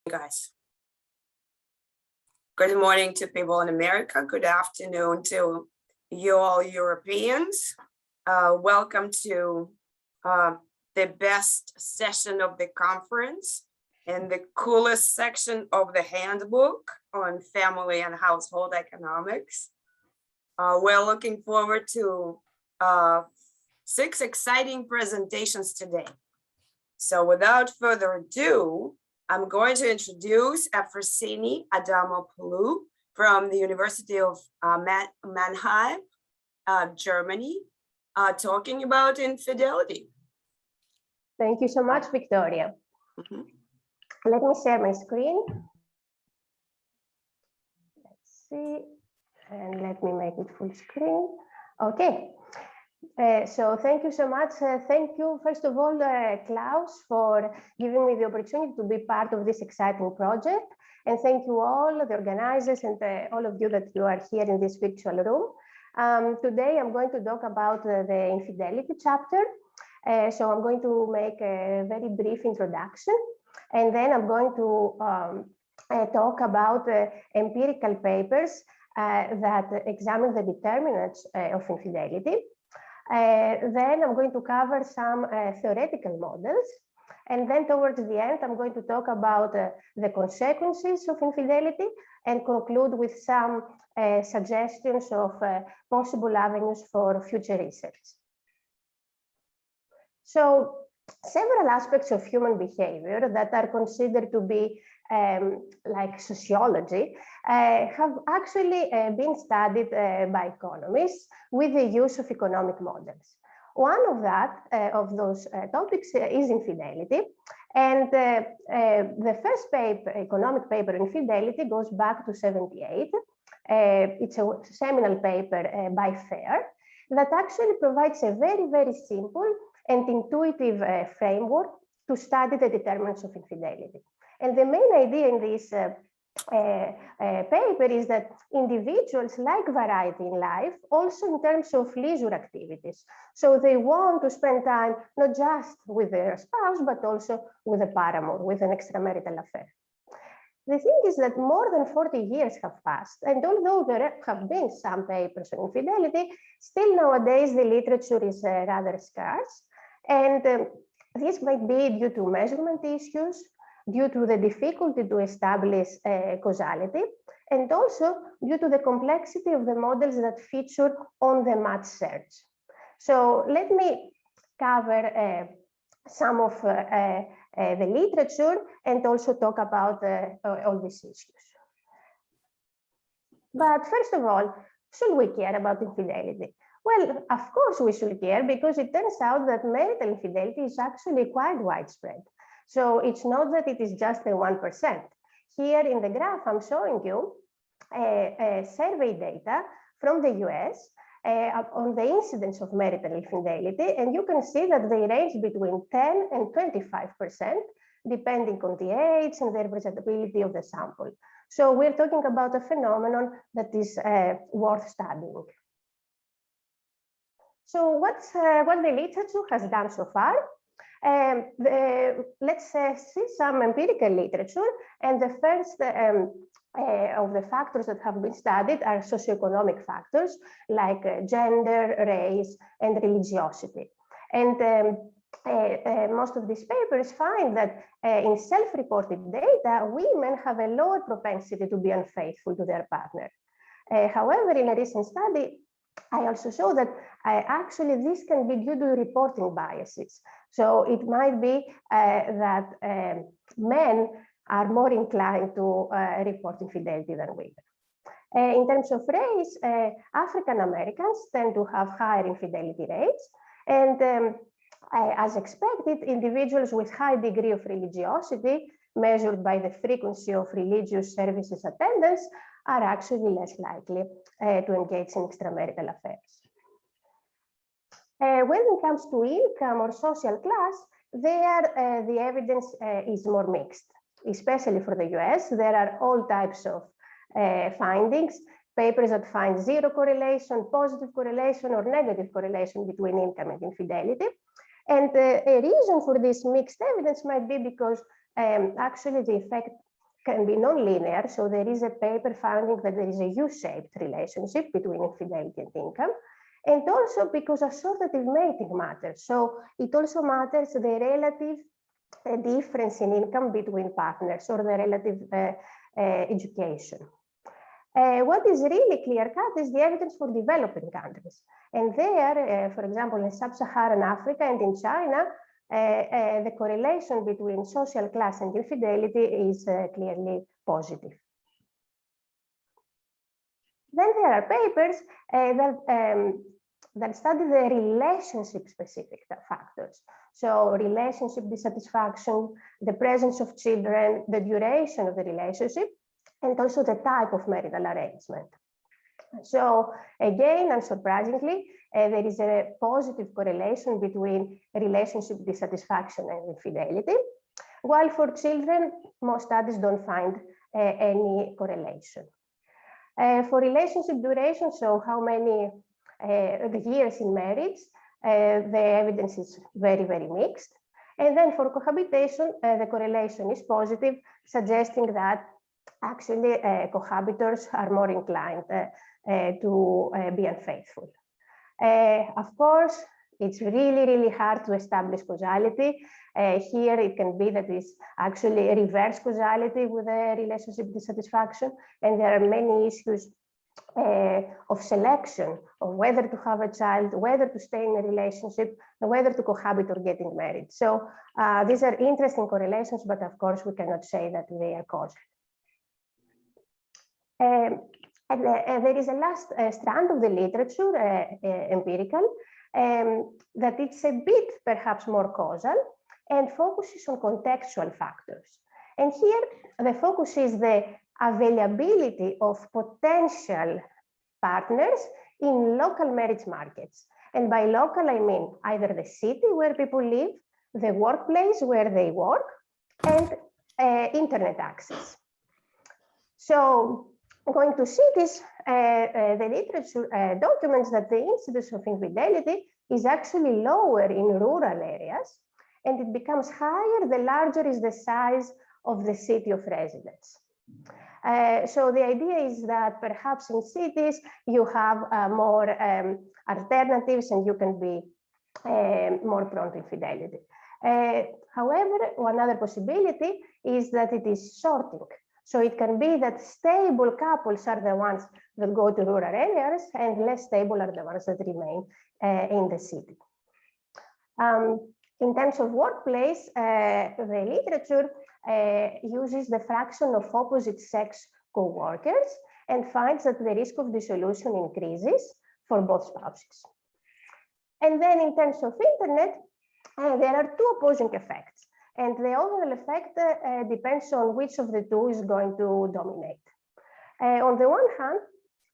Guys. Good morning to people in America. Good afternoon to you all Europeans. Welcome to the best session of the conference and the coolest section of the handbook on family and household economics. We're looking forward to 6 exciting presentations today. So without further ado, I'm going to introduce Effrosyni Adamopoulou from the University of Mannheim, Germany, talking about infidelity. Thank you so much, Victoria. Let me share my screen. Let's see, and let me make it full screen. Okay. So thank you so much. Thank you, first of all, Klaus, for giving me the opportunity to be part of this exciting project. And thank you all, the organizers, and all of you that you are here in this virtual room. Today, I'm going to talk about the infidelity chapter. So I'm going to make a very brief introduction. And then I'm going to talk about empirical papers that examine the determinants of infidelity. Then I'm going to cover some theoretical models. And then towards the end, I'm going to talk about the consequences of infidelity and conclude with some suggestions of possible avenues for future research. So several aspects of human behavior that are considered to be like sociology have actually been studied by economists with the use of economic models. One of those topics is infidelity. And the first paper, economic paper, Infidelity, goes back to 1978. It's a seminal paper by Fair that actually provides a very, very simple and intuitive framework to study the determinants of infidelity. And the main idea in this paper is that individuals like variety in life, also in terms of leisure activities. So they want to spend time not just with their spouse, but also with a paramour, with an extramarital affair. The thing is that more than 40 years have passed, and although there have been some papers on infidelity, still nowadays the literature is rather scarce. And this might be due to measurement issues, due to the difficulty to establish causality, and also due to the complexity of the models that feature on the match search. So let me cover some of the literature and also talk about all these issues. But first of all, should we care about infidelity? Well, of course we should care, because it turns out that marital infidelity is actually quite widespread. So it's not that it is just the 1%. Here in the graph, I'm showing you survey data from the US on the incidence of marital infidelity. And you can see that they range between 10 and 25%, depending on the age and the representability of the sample. So we're talking about a phenomenon that is worth studying. So what the literature has done so far? Let's see some empirical literature, and the first of the factors that have been studied are socioeconomic factors like gender, race, and religiosity. And most of these papers find that in self-reported data, women have a lower propensity to be unfaithful to their partner. However, in a recent study, I also show that actually this can be due to reporting biases. So it might be that men are more inclined to report infidelity than women. In terms of race, African Americans tend to have higher infidelity rates. And as expected, individuals with high degree of religiosity, measured by the frequency of religious services attendance, are actually less likely to engage in extramarital affairs. When it comes to income or social class, there the evidence is more mixed, especially for the US. There are all types of findings, papers that find zero correlation, positive correlation, or negative correlation between income and infidelity. And a reason for this mixed evidence might be because actually the effect can be non-linear. So there is a paper finding that there is a U-shaped relationship between infidelity and income. And also because assortative mating matters. So it also matters the relative difference in income between partners or the relative education. What is really clear-cut is the evidence for developing countries. And there, for example, in sub-Saharan Africa and in China, the correlation between social class and infidelity is clearly positive. Then there are papers that study the relationship-specific factors. So relationship dissatisfaction, the presence of children, the duration of the relationship, and also the type of marital arrangement. So again, unsurprisingly, there is a positive correlation between relationship dissatisfaction and infidelity, while for children, most studies don't find any correlation. For relationship duration, so how many years in marriage, the evidence is very, very mixed. And then for cohabitation, the correlation is positive, suggesting that actually cohabitors are more inclined to be unfaithful. Of course, it's really, really hard to establish causality. Here it can be that it's actually a reverse causality with a relationship dissatisfaction, and there are many issues of selection of whether to have a child, whether to stay in a relationship, and whether to cohabit or getting married. So these are interesting correlations, but of course we cannot say that they are causal. And there is a last strand of the literature, empirical, that it's a bit perhaps more causal and focuses on contextual factors. And here the focus is the availability of potential partners in local marriage markets. And by local, I mean either the city where people live, the workplace where they work, and internet access. So going to cities, the literature documents that the incidence of infidelity is actually lower in rural areas, and it becomes higher the larger is the size of the city of residence. So the idea is that perhaps in cities you have more alternatives and you can be more prone to infidelity. However, one other possibility is that it is sorting. So it can be that stable couples are the ones that go to rural areas and less stable are the ones that remain in the city. In terms of workplace, the literature uses the fraction of opposite sex co-workers and finds that the risk of dissolution increases for both spouses. And then in terms of internet, there are two opposing effects. And the overall effect depends on which of the two is going to dominate. On the one hand,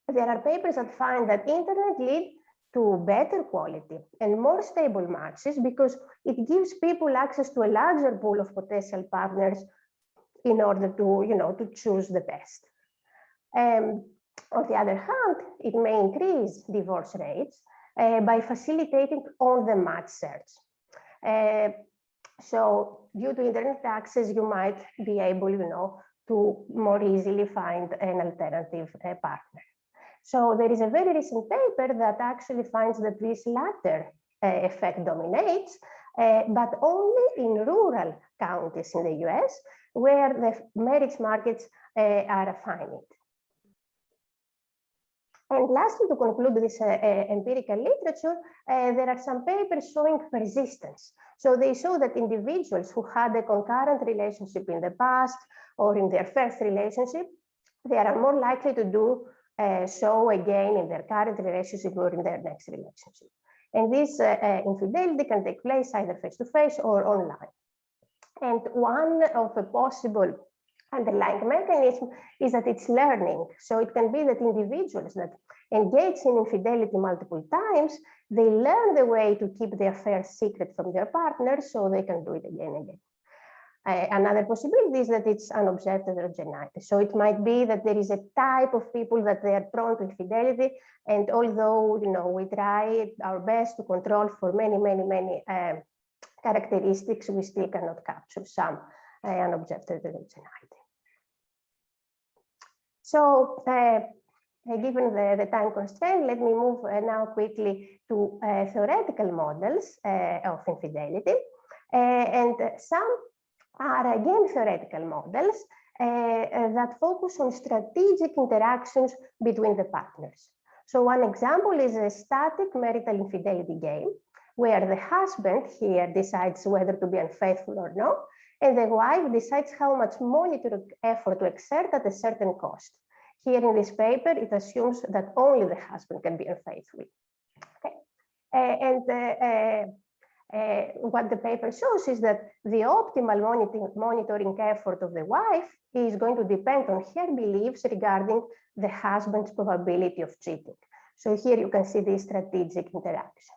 there are papers that find that internet lead to better quality and more stable matches because it gives people access to a larger pool of potential partners in order to, to choose the best. On the other hand, it may increase divorce rates by facilitating on-the-match search. So due to internet access, you might be able, to more easily find an alternative partner. So there is a very recent paper that actually finds that this latter effect dominates, but only in rural counties in the US, where the marriage markets are finding it. And lastly, to conclude this empirical literature, there are some papers showing persistence. So they show that individuals who had a concurrent relationship in the past or in their first relationship, they are more likely to do so again in their current relationship or in their next relationship. And this infidelity can take place either face-to-face or online. And one of the possible underlying mechanism is that it's learning. So it can be that individuals that engage in infidelity multiple times, they learn the way to keep the affair secret from their partner so they can do it again and again. Another possibility is that it's unobserved heterogeneity. So it might be that there is a type of people that they are prone to infidelity, and although we try our best to control for many characteristics, we still cannot capture some unobserved heterogeneity. So given the time constraint, let me move now quickly to theoretical models of infidelity. And some are again theoretical models that focus on strategic interactions between the partners. So one example is a static marital infidelity game, where the husband here decides whether to be unfaithful or not, and the wife decides how much monetary effort to exert at a certain cost. Here in this paper, it assumes that only the husband can be unfaithful. Okay. What the paper shows is that the optimal monitoring effort of the wife is going to depend on her beliefs regarding the husband's probability of cheating. So here you can see the strategic interaction.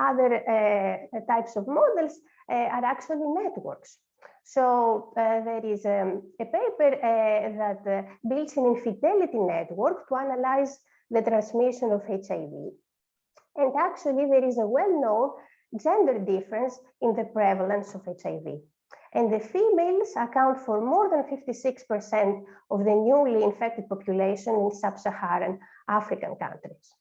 Other types of models are actually networks. So there is a paper that builds an infidelity network to analyze the transmission of HIV. And actually, there is a well-known gender difference in the prevalence of HIV. And the females account for more than 56% of the newly infected population in sub-Saharan African countries.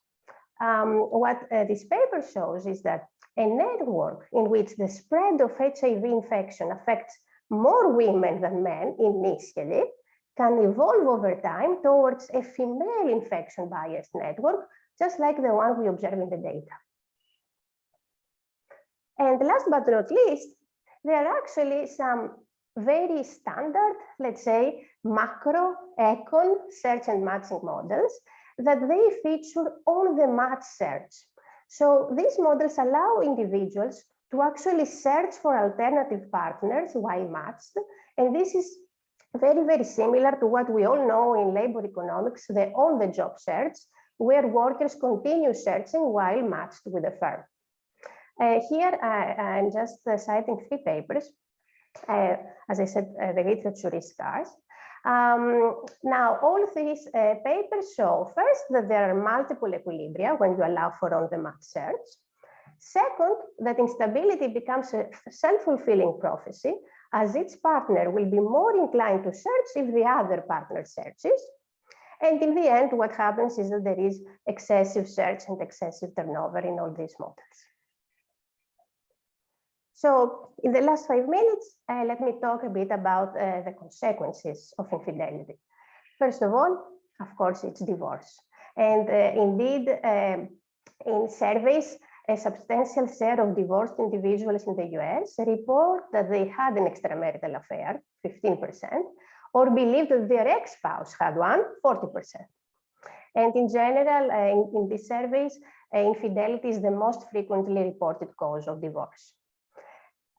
What this paper shows is that a network in which the spread of HIV infection affects more women than men initially can evolve over time towards a female infection biased network, just like the one we observe in the data. And last but not least, there are actually some very standard, let's say, macro econ search and matching models that they feature on the match search. So these models allow individuals to actually search for alternative partners while matched. And this is very, very similar to what we all know in labor economics, the on-the-job search, where workers continue searching while matched with a firm. Here, I'm just citing 3 papers. As I said, the literature is scarce. Now, all these papers show first that there are multiple equilibria when you allow for on-the-match search. Second, that instability becomes a self-fulfilling prophecy, as each partner will be more inclined to search if the other partner searches. And in the end, what happens is that there is excessive search and excessive turnover in all these models. So in the last 5 minutes, let me talk a bit about the consequences of infidelity. First of all, of course, it's divorce. And indeed, in surveys, a substantial share of divorced individuals in the US report that they had an extramarital affair, 15%, or believe that their ex-spouse had one, 40%. And in general, in these surveys, infidelity is the most frequently reported cause of divorce.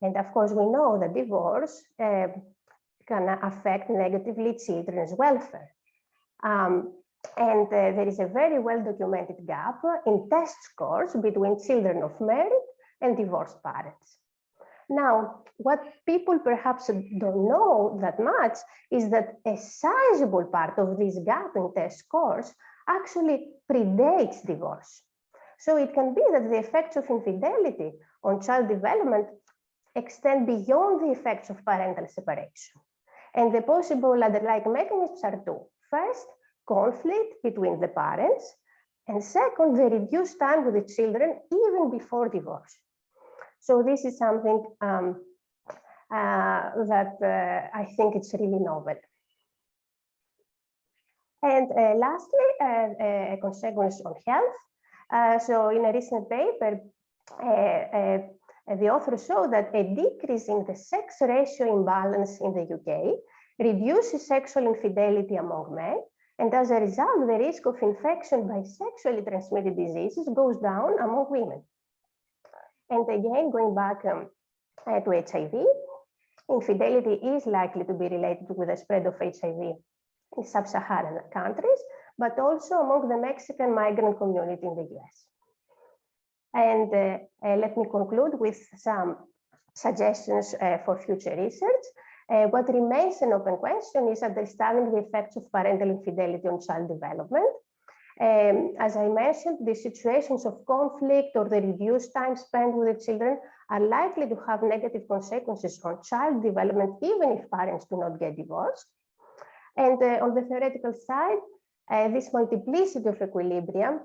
And of course, we know that divorce can affect negatively children's welfare. And there is a very well-documented gap in test scores between children of married and divorced parents. Now, what people perhaps don't know that much is that a sizable part of this gap in test scores actually predates divorce. So it can be that the effects of infidelity on child development extend beyond the effects of parental separation. And the possible underlying mechanisms are 2. First, conflict between the parents, and second, the reduced time with the children even before divorce. So this is something that I think it's really novel. And lastly, a consequence on health. So in a recent paper, the authors show that a decrease in the sex ratio imbalance in the UK reduces sexual infidelity among men. And as a result, the risk of infection by sexually transmitted diseases goes down among women. And again, going back to HIV, infidelity is likely to be related with the spread of HIV in sub-Saharan countries, but also among the Mexican migrant community in the US. And let me conclude with some suggestions for future research. What remains an open question is understanding the effects of parental infidelity on child development. As I mentioned, the situations of conflict or the reduced time spent with the children are likely to have negative consequences on child development, even if parents do not get divorced. And on the theoretical side, this multiplicity of equilibrium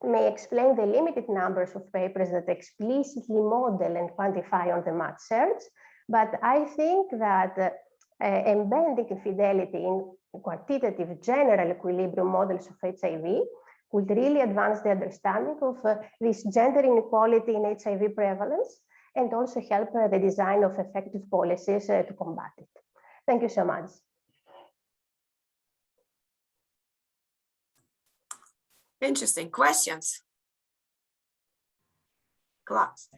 may explain the limited numbers of papers that explicitly model and quantify on the match search. But I think that embedding infidelity in quantitative general equilibrium models of HIV would really advance the understanding of this gender inequality in HIV prevalence and also help the design of effective policies to combat it. Thank you so much. Interesting questions. Class.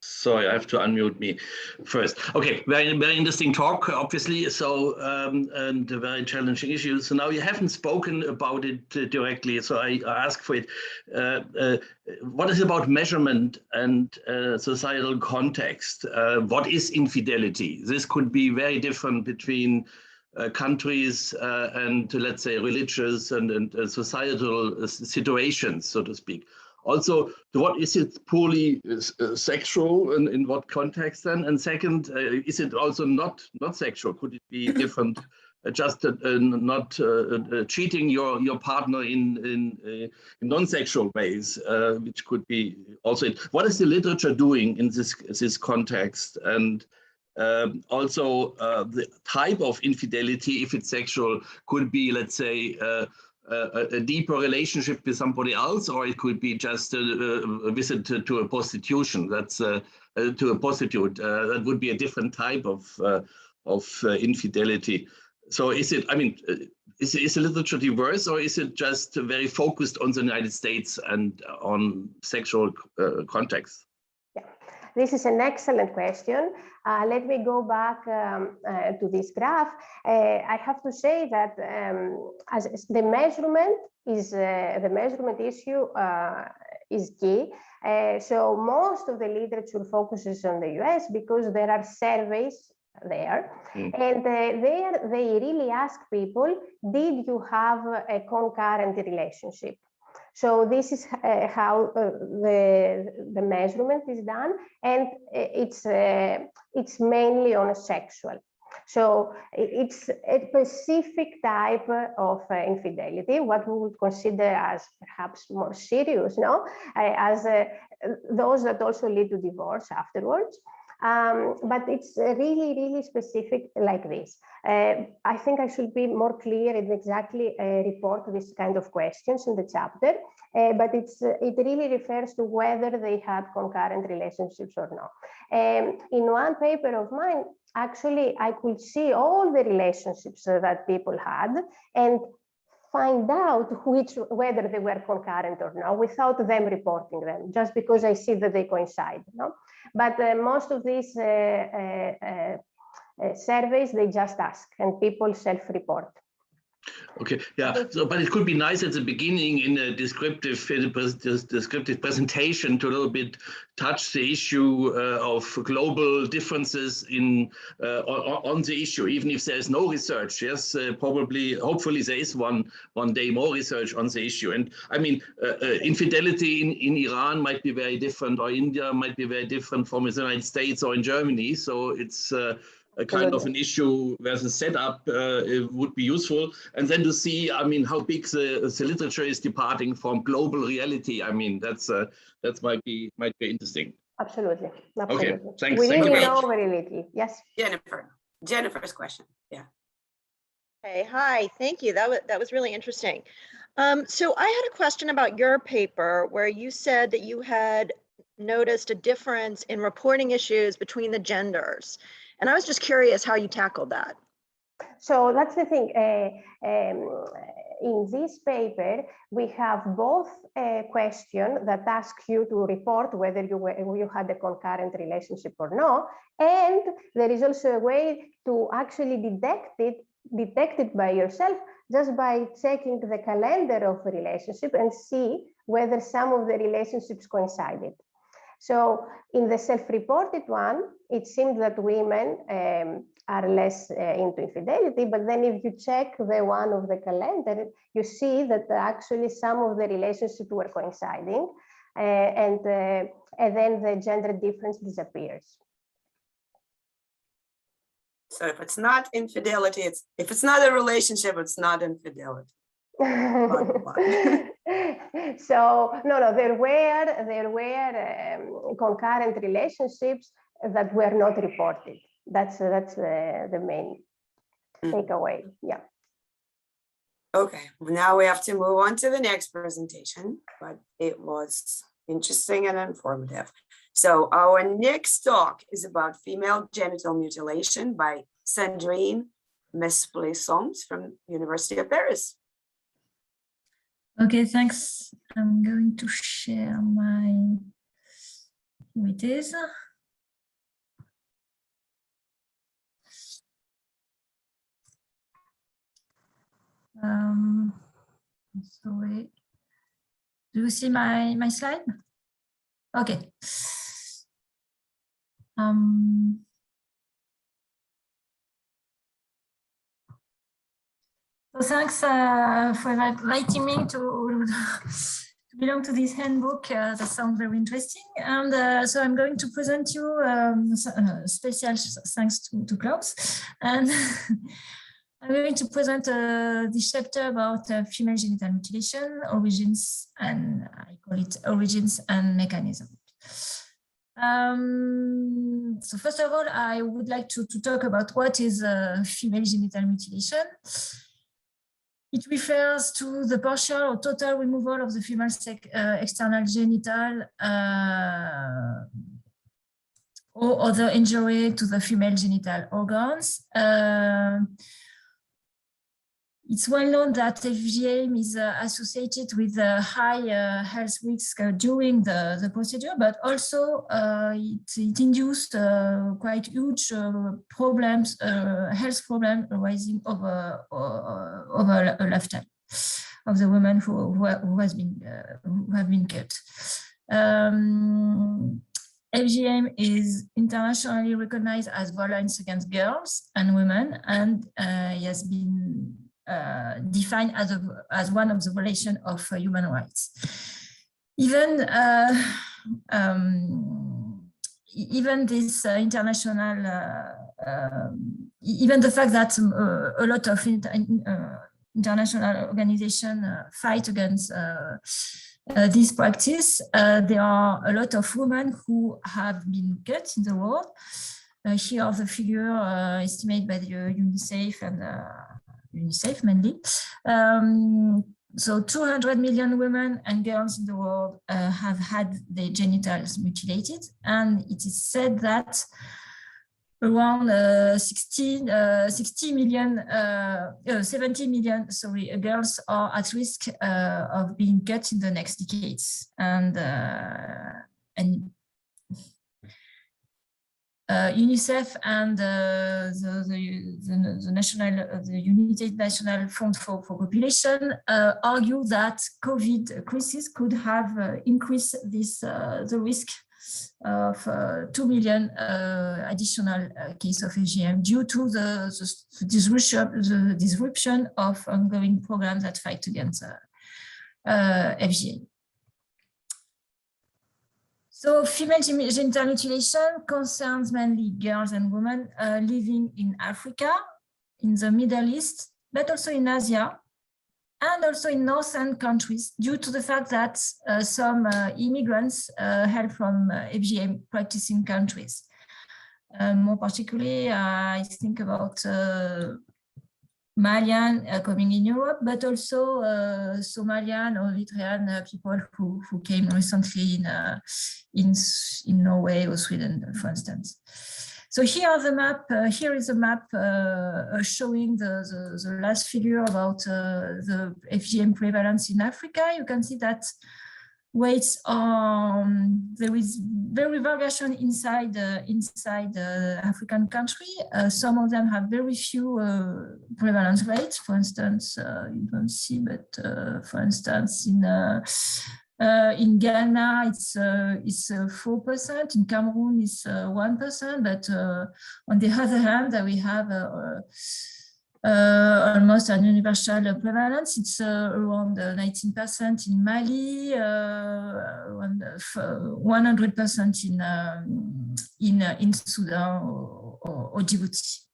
Sorry, I have to unmute me first. Okay, very, very interesting talk, obviously. So, and a very challenging issue. So now you haven't spoken about it directly, so I ask for it. What is about measurement and societal context? What is infidelity? This could be very different between countries and, let's say, religious and societal situations, so to speak. Also, what is it purely sexual and in what context then? And second, is it also not sexual? Could it be different, just not cheating your partner in non-sexual ways, which could be also it. What is the literature doing in this context? And also the type of infidelity, if it's sexual, could be, let's say, a deeper relationship with somebody else, or it could be just a visit to a prostitution. That's to a prostitute. That would be a different type of infidelity. So is it? I mean, is the literature diverse, or is it just very focused on the United States and on sexual context? Yeah, this is an excellent question. Let me go back to this graph. I have to say that as the measurement issue is key. So most of the literature focuses on the US because there are surveys there, and there they really ask people, did you have a concurrent relationship? So this is how the measurement is done, and it's mainly on a sexual. So it's a specific type of infidelity, what we would consider as perhaps more serious, no? As those that also lead to divorce afterwards. But it's really, really specific like this. I think I should be more clear and exactly report this kind of questions in the chapter, but it really refers to whether they had concurrent relationships or not. In one paper of mine, actually, I could see all the relationships that people had and find out whether they were concurrent or not without them reporting them, just because I see that they coincide. No? But most of these surveys, they just ask and people self-report. Okay, yeah, so, but it could be nice at the beginning in a descriptive presentation to a little bit touch the issue of global differences in on the issue, even if there is no research. Yes, probably, hopefully there is one day more research on the issue. And I mean, infidelity in Iran might be very different, or India might be very different from the United States or in Germany. So it's a kind of an issue where the setup would be useful, and then to see, I mean, how big the literature is departing from global reality. I mean, that might be interesting. Absolutely. Okay, thanks. We Thank really you. know very little. Yes. Jennifer's question. Yeah. Hey, hi, thank you. That was really interesting. So I had a question about your paper where you said that you had noticed a difference in reporting issues between the genders. And I was just curious how you tackled that. So that's the thing. In this paper, we have both a question that asks you to report whether you had a concurrent relationship or not, and there is also a way to actually detect it by yourself just by checking the calendar of a relationship and see whether some of the relationships coincided. So in the self-reported one, it seems that women are less into infidelity, but then if you check the one of the calendar, you see that actually some of the relationships were coinciding, and then the gender difference disappears. So if it's not infidelity, if it's not a relationship, it's not infidelity. So no, there were concurrent relationships that were not reported. That's the main takeaway. Yeah. Okay, now we have to move on to the next presentation, but it was interesting and informative. So our next talk is about female genital mutilation by Sandrine Mesplé-Somps from University of Paris. Okay, thanks. I'm going to share my, here it is. Sorry. Do you see my slide? Okay. So thanks for inviting me to belong to this handbook. That sounds very interesting. And so I'm going to present you special thanks to Klaus. And I'm going to present this chapter about female genital mutilation, origins, and I call it origins and mechanism. So first of all, I would like to talk about what is female genital mutilation. It refers to the partial or total removal of the female external genital or other injury to the female genital organs. It's well known that FGM is associated with high health risk during the procedure, but also it induced quite huge problems, health problems arising over a lifetime of the women who have been cut. FGM is internationally recognized as violence against girls and women, and it has been defined as one of the violations of human rights. Even this international, even the fact that a lot of international organizations fight against this practice, there are a lot of women who have been cut in the world. Here are the figure estimated by the UNICEF and UNICEF mainly. So 200 million women and girls in the world have had their genitals mutilated, and it is said that around 70 million girls are at risk of being cut in the next decades. And UNICEF and the United Nations Fund for Population argue that COVID crisis could have increased the risk of 2 million additional cases of FGM due to the disruption of ongoing programs that fight against FGM. So female genital mutilation concerns mainly girls and women living in Africa, in the Middle East, but also in Asia, and also in northern countries, due to the fact that some immigrants hail from FGM practicing countries. More particularly, I think about Malian coming in Europe, but also Somalian or Eritrean people who came recently in Norway or Sweden, for instance. So here are the map. Here is a map showing the last figure about the FGM prevalence in Africa. You can see that weights there is very variation inside the African country. Some of them have very few prevalence rates. For instance, you don't see, but for instance, in Ghana, it's 4%. In Cameroon, it's 1%. But on the other hand, we have almost an universal prevalence. It's around 19% in Mali, around 100% in Sudan or Djibouti.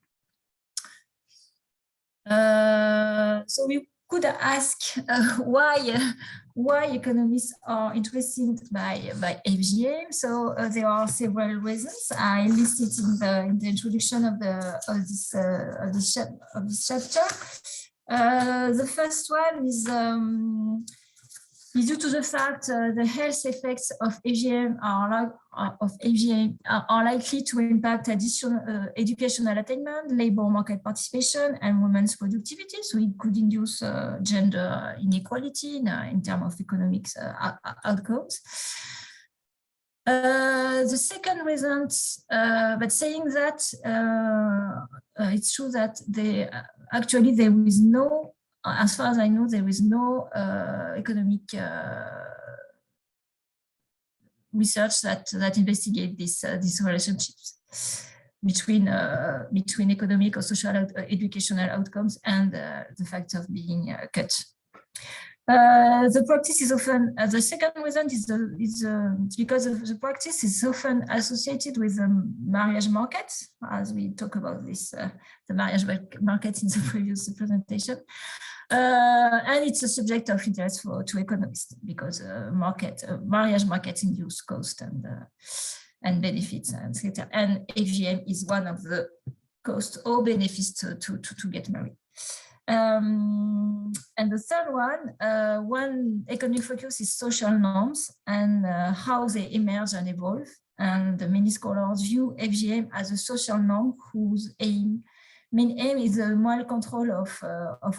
So we could ask why economists are interested by FGM. So there are several reasons I listed in the introduction of this chapter. The first one is due to the fact the health effects of FGM are likely to impact additional educational attainment, labor market participation, and women's productivity. So it could induce gender inequality in terms of economic outcomes. The second reason, but saying that, it's true that actually there is no, as far as I know, there is no economic research that investigate these relationships between economic or social educational outcomes and the fact of being cut. The practice is often, the second reason is because of the practice is often associated with the marriage market, as we talk about this, the marriage market in the previous presentation. And it's a subject of interest to economists because marriage market induce cost and benefits, etc. And FGM is one of the costs or benefits to get married. And the third one economic focus is social norms and how they emerge and evolve. And many scholars view FGM as a social norm whose main aim is the moral control of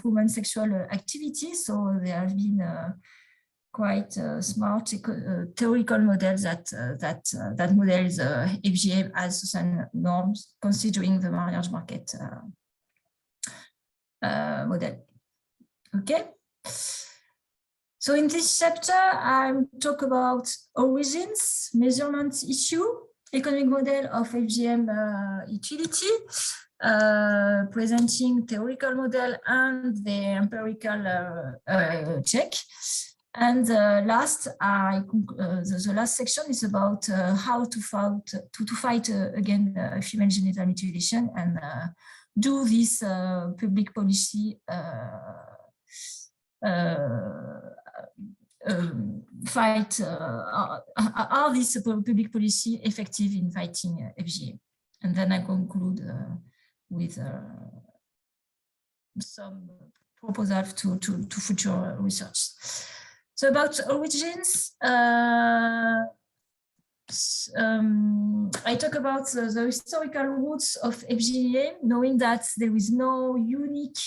women's sexual activity. So there have been quite smart theoretical models that models FGM as social norms, considering the marriage market model. Okay. So in this chapter, I talk about origins, measurement issue, economic model of FGM utility, presenting theoretical model and the empirical check. And the last section is about how to fight against female genital mutilation and do this public policy fight, are this public policy effective in fighting FGM? And then I conclude with some proposals to future research. So about origins, I talk about the historical roots of FGM, knowing that there is no unique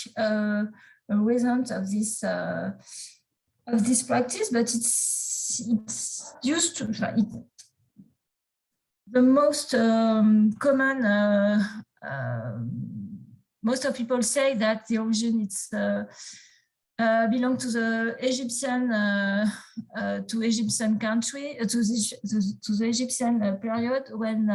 reason of this practice, but it's used to the most common. Most of people say that the origin belong to the Egyptian country, to the Egyptian period when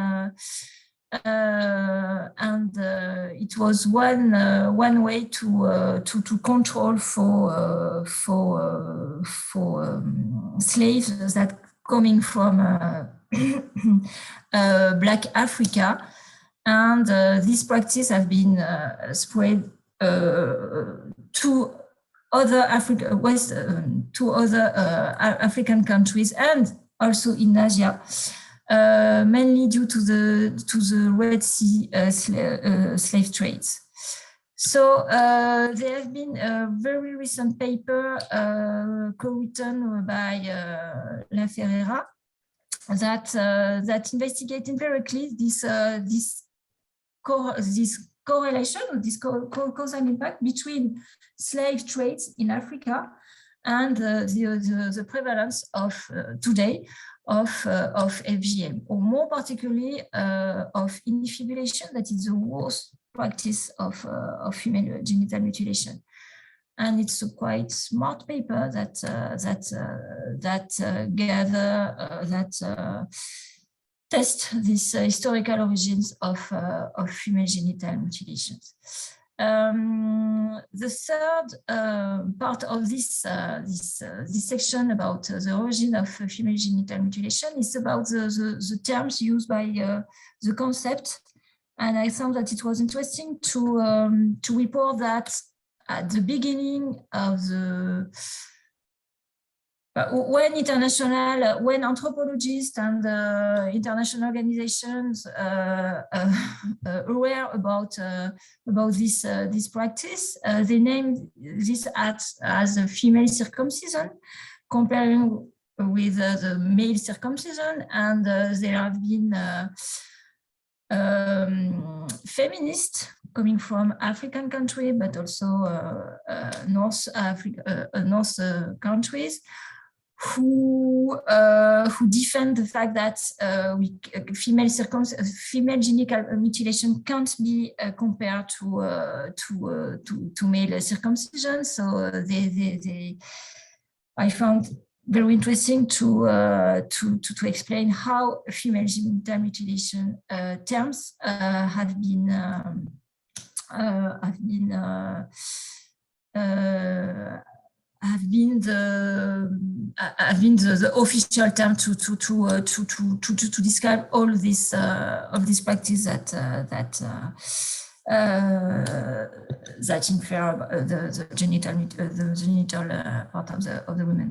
it was one way to control for slaves that coming from Black Africa, and this practice have been spread to other African countries and also in Asia, mainly due to the Red Sea slave trades. So there have been a very recent paper co-written by La Ferreira that investigated empirically this correlation, this causal impact between slave trades in Africa and the prevalence of today of FGM, or more particularly of infibulation, that is the worst practice of female genital mutilation. And it's a quite smart paper that test these historical origins of female genital mutilations. The third part of this section about the origin of female genital mutilation is about the terms used by the concept, and I thought that it was interesting to report that at the beginning of the when anthropologists and international organizations aware about this practice, they named this as a female circumcision, comparing with the male circumcision, and there have been feminists coming from African countries, but also North countries, who defend the fact that female genital mutilation can't be compared to male circumcision. So I found very interesting to explain how female genital mutilation terms have been the official term to describe all this practice that infer the genital part of the women.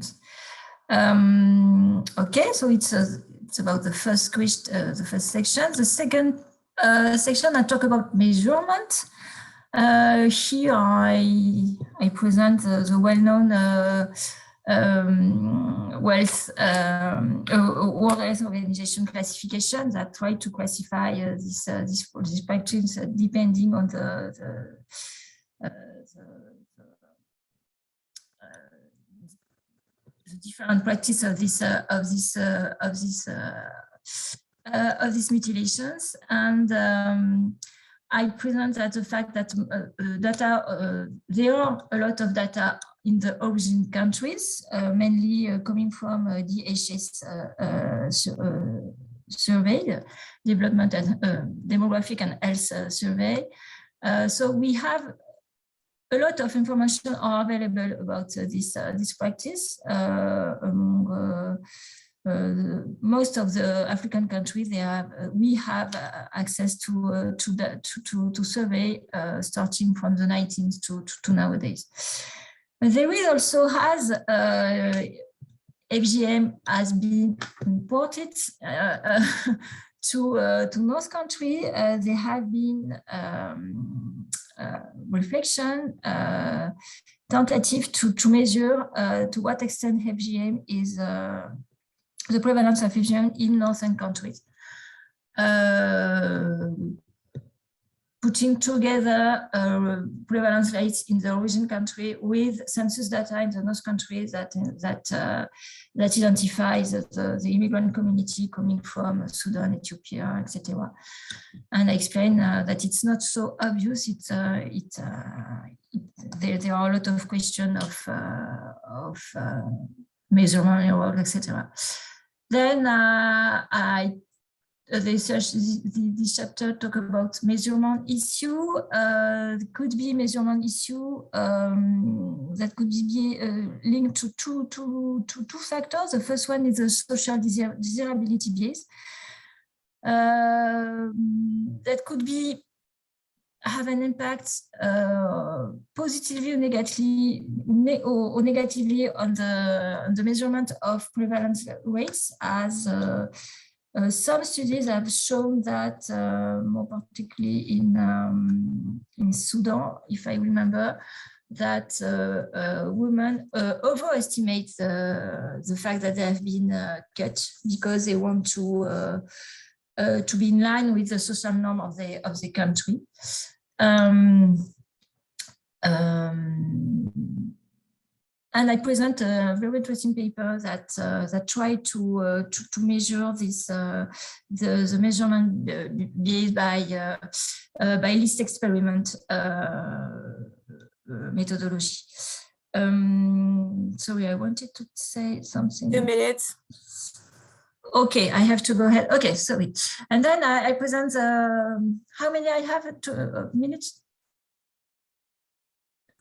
Okay, so it's about the first question, the first section. The second section, I talk about measurement. Here I present the well-known World Health Organization classification that try to classify this practice depending on the different practice of these mutilations, and I present that the fact that there are a lot of data in the origin countries, mainly coming from DHS survey, development and demographic and health survey. So we have a lot of information are available about this practice among most of the African countries. We have access to survey starting from the 19th to nowadays. There is also FGM has been imported to North country. There have been reflection, tentative to measure to what extent FGM is the prevalence of FGM in northern countries. Putting together prevalence rates in the origin country with census data in the north countries that identifies the immigrant community coming from Sudan, Ethiopia, etc. And I explain that it's not so obvious. There are a lot of questions of measurement, etc. Then this chapter talk about measurement issue. Could be measurement issue that could be linked to two factors. The first one is the social desirability bias. That could be have an impact positively or negatively on the measurement of prevalence rates, as some studies have shown that, more particularly in Sudan, if I remember, that women overestimate the fact that they have been cut because they want to be in line with the social norm of the country. And I present a very interesting paper that tried to measure this the measurement based by list experiment methodology. Sorry, I wanted to say something. 2 minutes. Okay, I have to go ahead. Okay, sorry. And then I present how many I have? 2 minutes?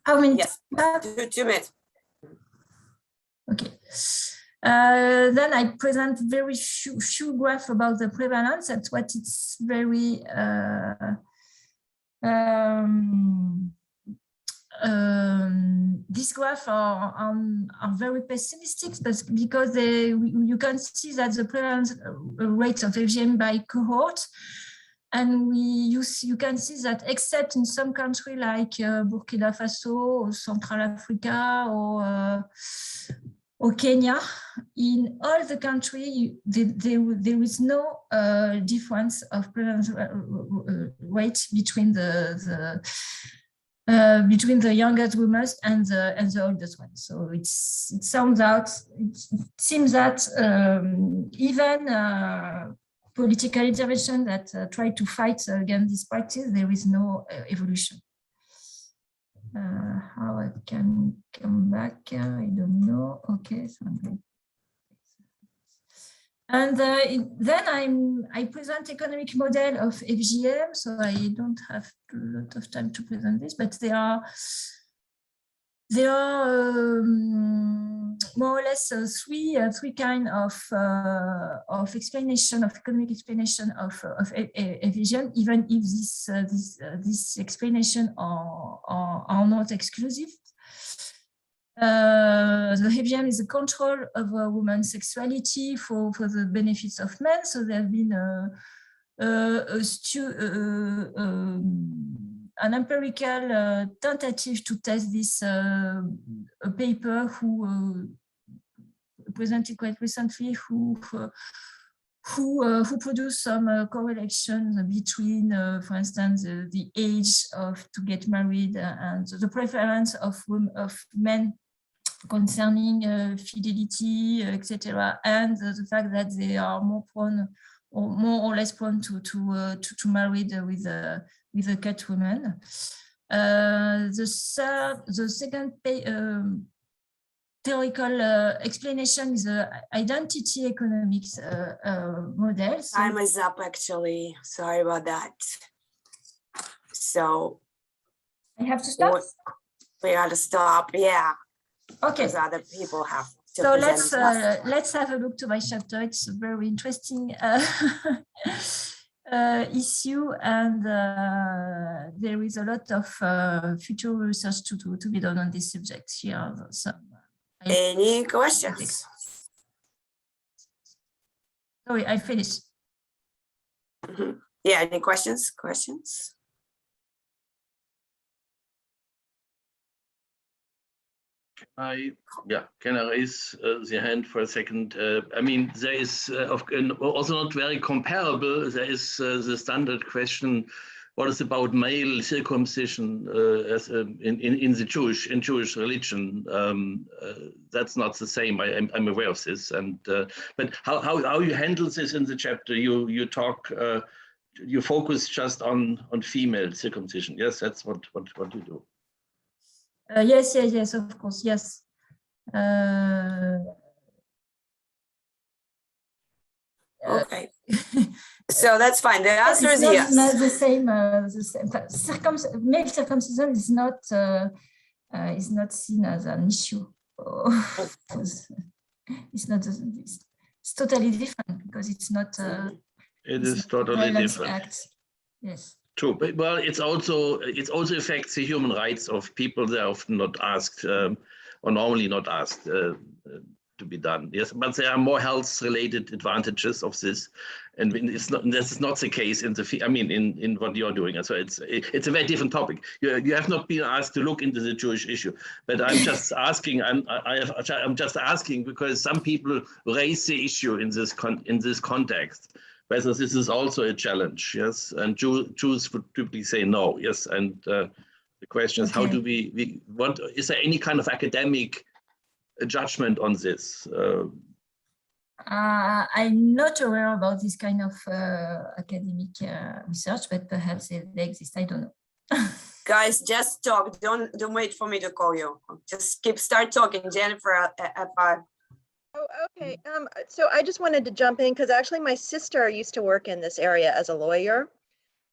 How many? Yes, 2 minutes. Okay. Then I present very few graphs about the prevalence. That's what it's very these graphs are very pessimistic, but because you can see that the prevalence rates of FGM by cohort, and you can see that except in some countries like Burkina Faso or Central Africa or Kenya, in all the countries there is no difference of prevalence rate between the youngest women and the oldest ones. So it seems that even political intervention that try to fight against this practice, there is no evolution. How I can come back, I don't know. Okay, Sandrine. And then I present economic model of FGM, so I don't have a lot of time to present this, but there are more or less three kind of explanation, of economic explanation of FGM, even if this explanation are not exclusive. The FGM is a control of a woman's sexuality for the benefits of men. So there have been an empirical tentative to test this, a paper who presented quite recently, who produced some correlation between, for instance, the age to get married and the preference of men concerning fidelity, etc., and the fact that they are more prone, or more or less prone to marry with a cut woman. The second theoretical explanation is the identity economics model. So time is up, actually. Sorry about that. So I have to stop. We got to stop. Yeah. Okay. Because other people have to. So let's have a look to my chapter. It's a very interesting issue, and there is a lot of future research to be done on this subject here. So, any questions? Sorry, I finished. Mm-hmm. Yeah, any questions? Can I raise the hand for a second? I mean, there is also not very comparable. There is the standard question: what is about male circumcision as in the Jewish religion? That's not the same. I'm aware of this. And but how you handle this in the chapter? You talk. You focus just on female circumcision. Yes, that's what you do. Yes, of course, yes. Okay, so that's fine. The answer is yes. Not the same. Male circumcision is not seen as an issue. It's not. It's totally different because it's not. It is totally different. Act. Yes. True, but well, it also affects the human rights of people. They're often not asked, or normally not asked to be done. Yes, but there are more health-related advantages of this, and this is not the case in what you're doing. So it's a very different topic. You have not been asked to look into the Jewish issue, but I'm just asking. I'm just asking because some people raise the issue in this context. Whether this is also a challenge, yes, and Jews would typically say no, yes, and the question is, okay, how do we want? Is there any kind of academic judgment on this? I'm not aware about this kind of academic research, but perhaps they exist. I don't know. Guys, just talk. Don't wait for me to call you. Just start talking, Jennifer. At 5. Oh, okay. So I just wanted to jump in because actually my sister used to work in this area as a lawyer.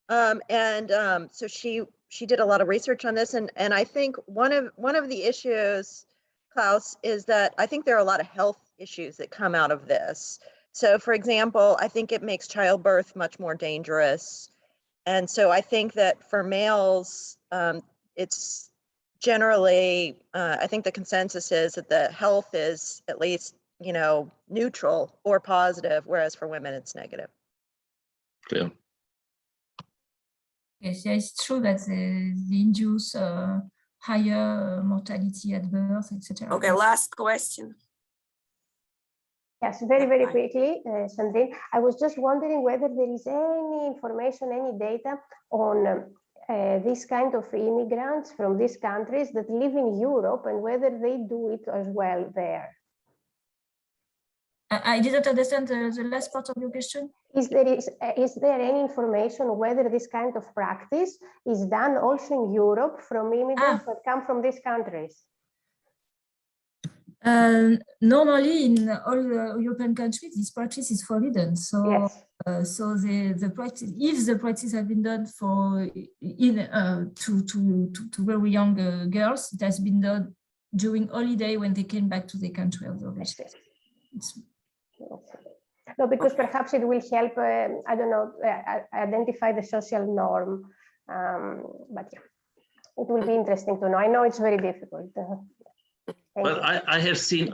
So she did a lot of research on this. And I think one of the issues, Klaus, is that I think there are a lot of health issues that come out of this. So for example, I think it makes childbirth much more dangerous. And so I think that for males, generally, I think the consensus is that the health is at least, you know, neutral or positive, whereas for women it's negative. Clear. Yes, yeah, it's true that they induce higher mortality at birth, etc. Okay, last question. Yes, very, very quickly, Sandrine. I was just wondering whether there is any information, any data on this kind of immigrants from these countries that live in Europe and whether they do it as well there. I didn't understand the last part of your question. Is there any information whether this kind of practice is done also in Europe from immigrants that come from these countries? Normally, in all European countries, this practice is forbidden. So, yes. So the practice, if the practice has been done for to very young girls, it has been done during holiday when they came back to the country of origin. No, because perhaps it will help. I don't know, identify the social norm. But yeah, it will be interesting to know. I know it's very difficult. Well, I have seen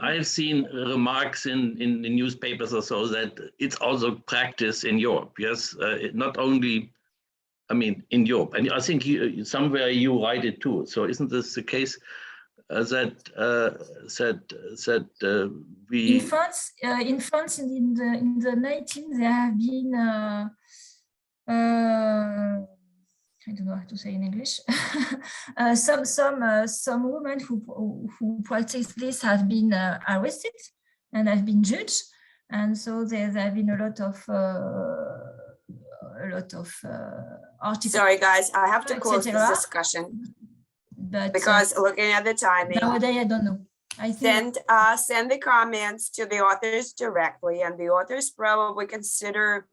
remarks in the newspapers or so that it's also practiced in Europe. Yes, not only, I mean, in Europe, and I think somewhere you write it too. So isn't this the case that we in France in the 19th there have been I don't know how to say in English. Some women who practice this have been arrested and have been judged, and so there have been a lot of articles. Sorry, guys, I have to close this discussion. But because looking at the timing, nowadays I don't know. I think send the comments to the authors directly, and the authors probably consider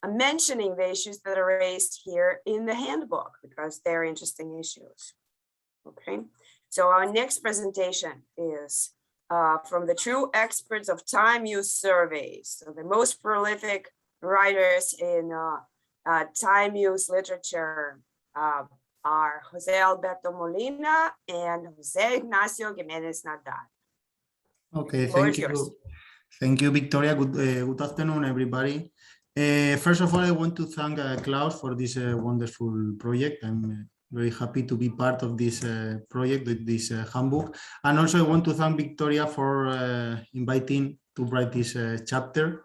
mentioning the issues that are raised here in the handbook because they're interesting issues. Okay, so our next presentation is from the true experts of time use surveys. So the most prolific writers in time use literature are José Alberto Molina and José Ignacio Giménez-Nadal. Okay, thank you. Thank you, Victoria. Good afternoon, everybody. First of all, I want to thank Klaus for this wonderful project. I'm very happy to be part of this project, this handbook. And also I want to thank Victoria for inviting to write this chapter.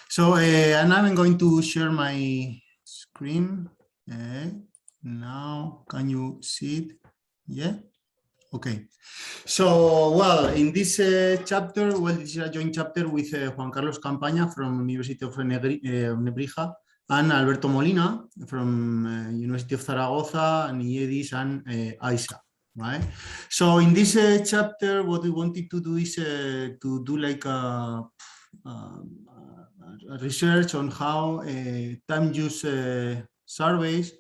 So, and I'm going to share my screen. Now, can you see it? Yeah. Okay. So, well, in this chapter, well, this is a joint chapter with Juan Carlos Campaña from University of Nebrija and Alberto Molina from University of Zaragoza and IEDIS and ISA, right? So in this chapter, what we wanted to do is to do like a research on how time use surveys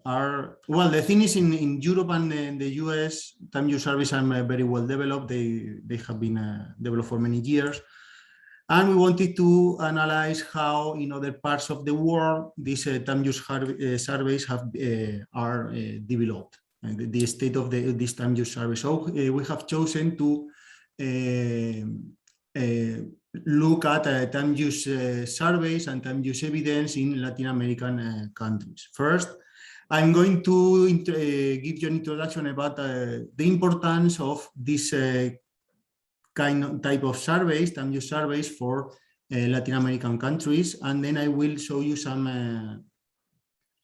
are, well, the thing is in Europe and in the US, time use surveys are very well developed. They have been developed for many years. And we wanted to analyze how in other parts of the world these time use surveys are developed, and the state of this time use survey. So we have chosen to look at time use surveys and time use evidence in Latin American countries. First, I'm going to give you an introduction about the importance of this type of surveys, time use surveys for Latin American countries, and then I will show you some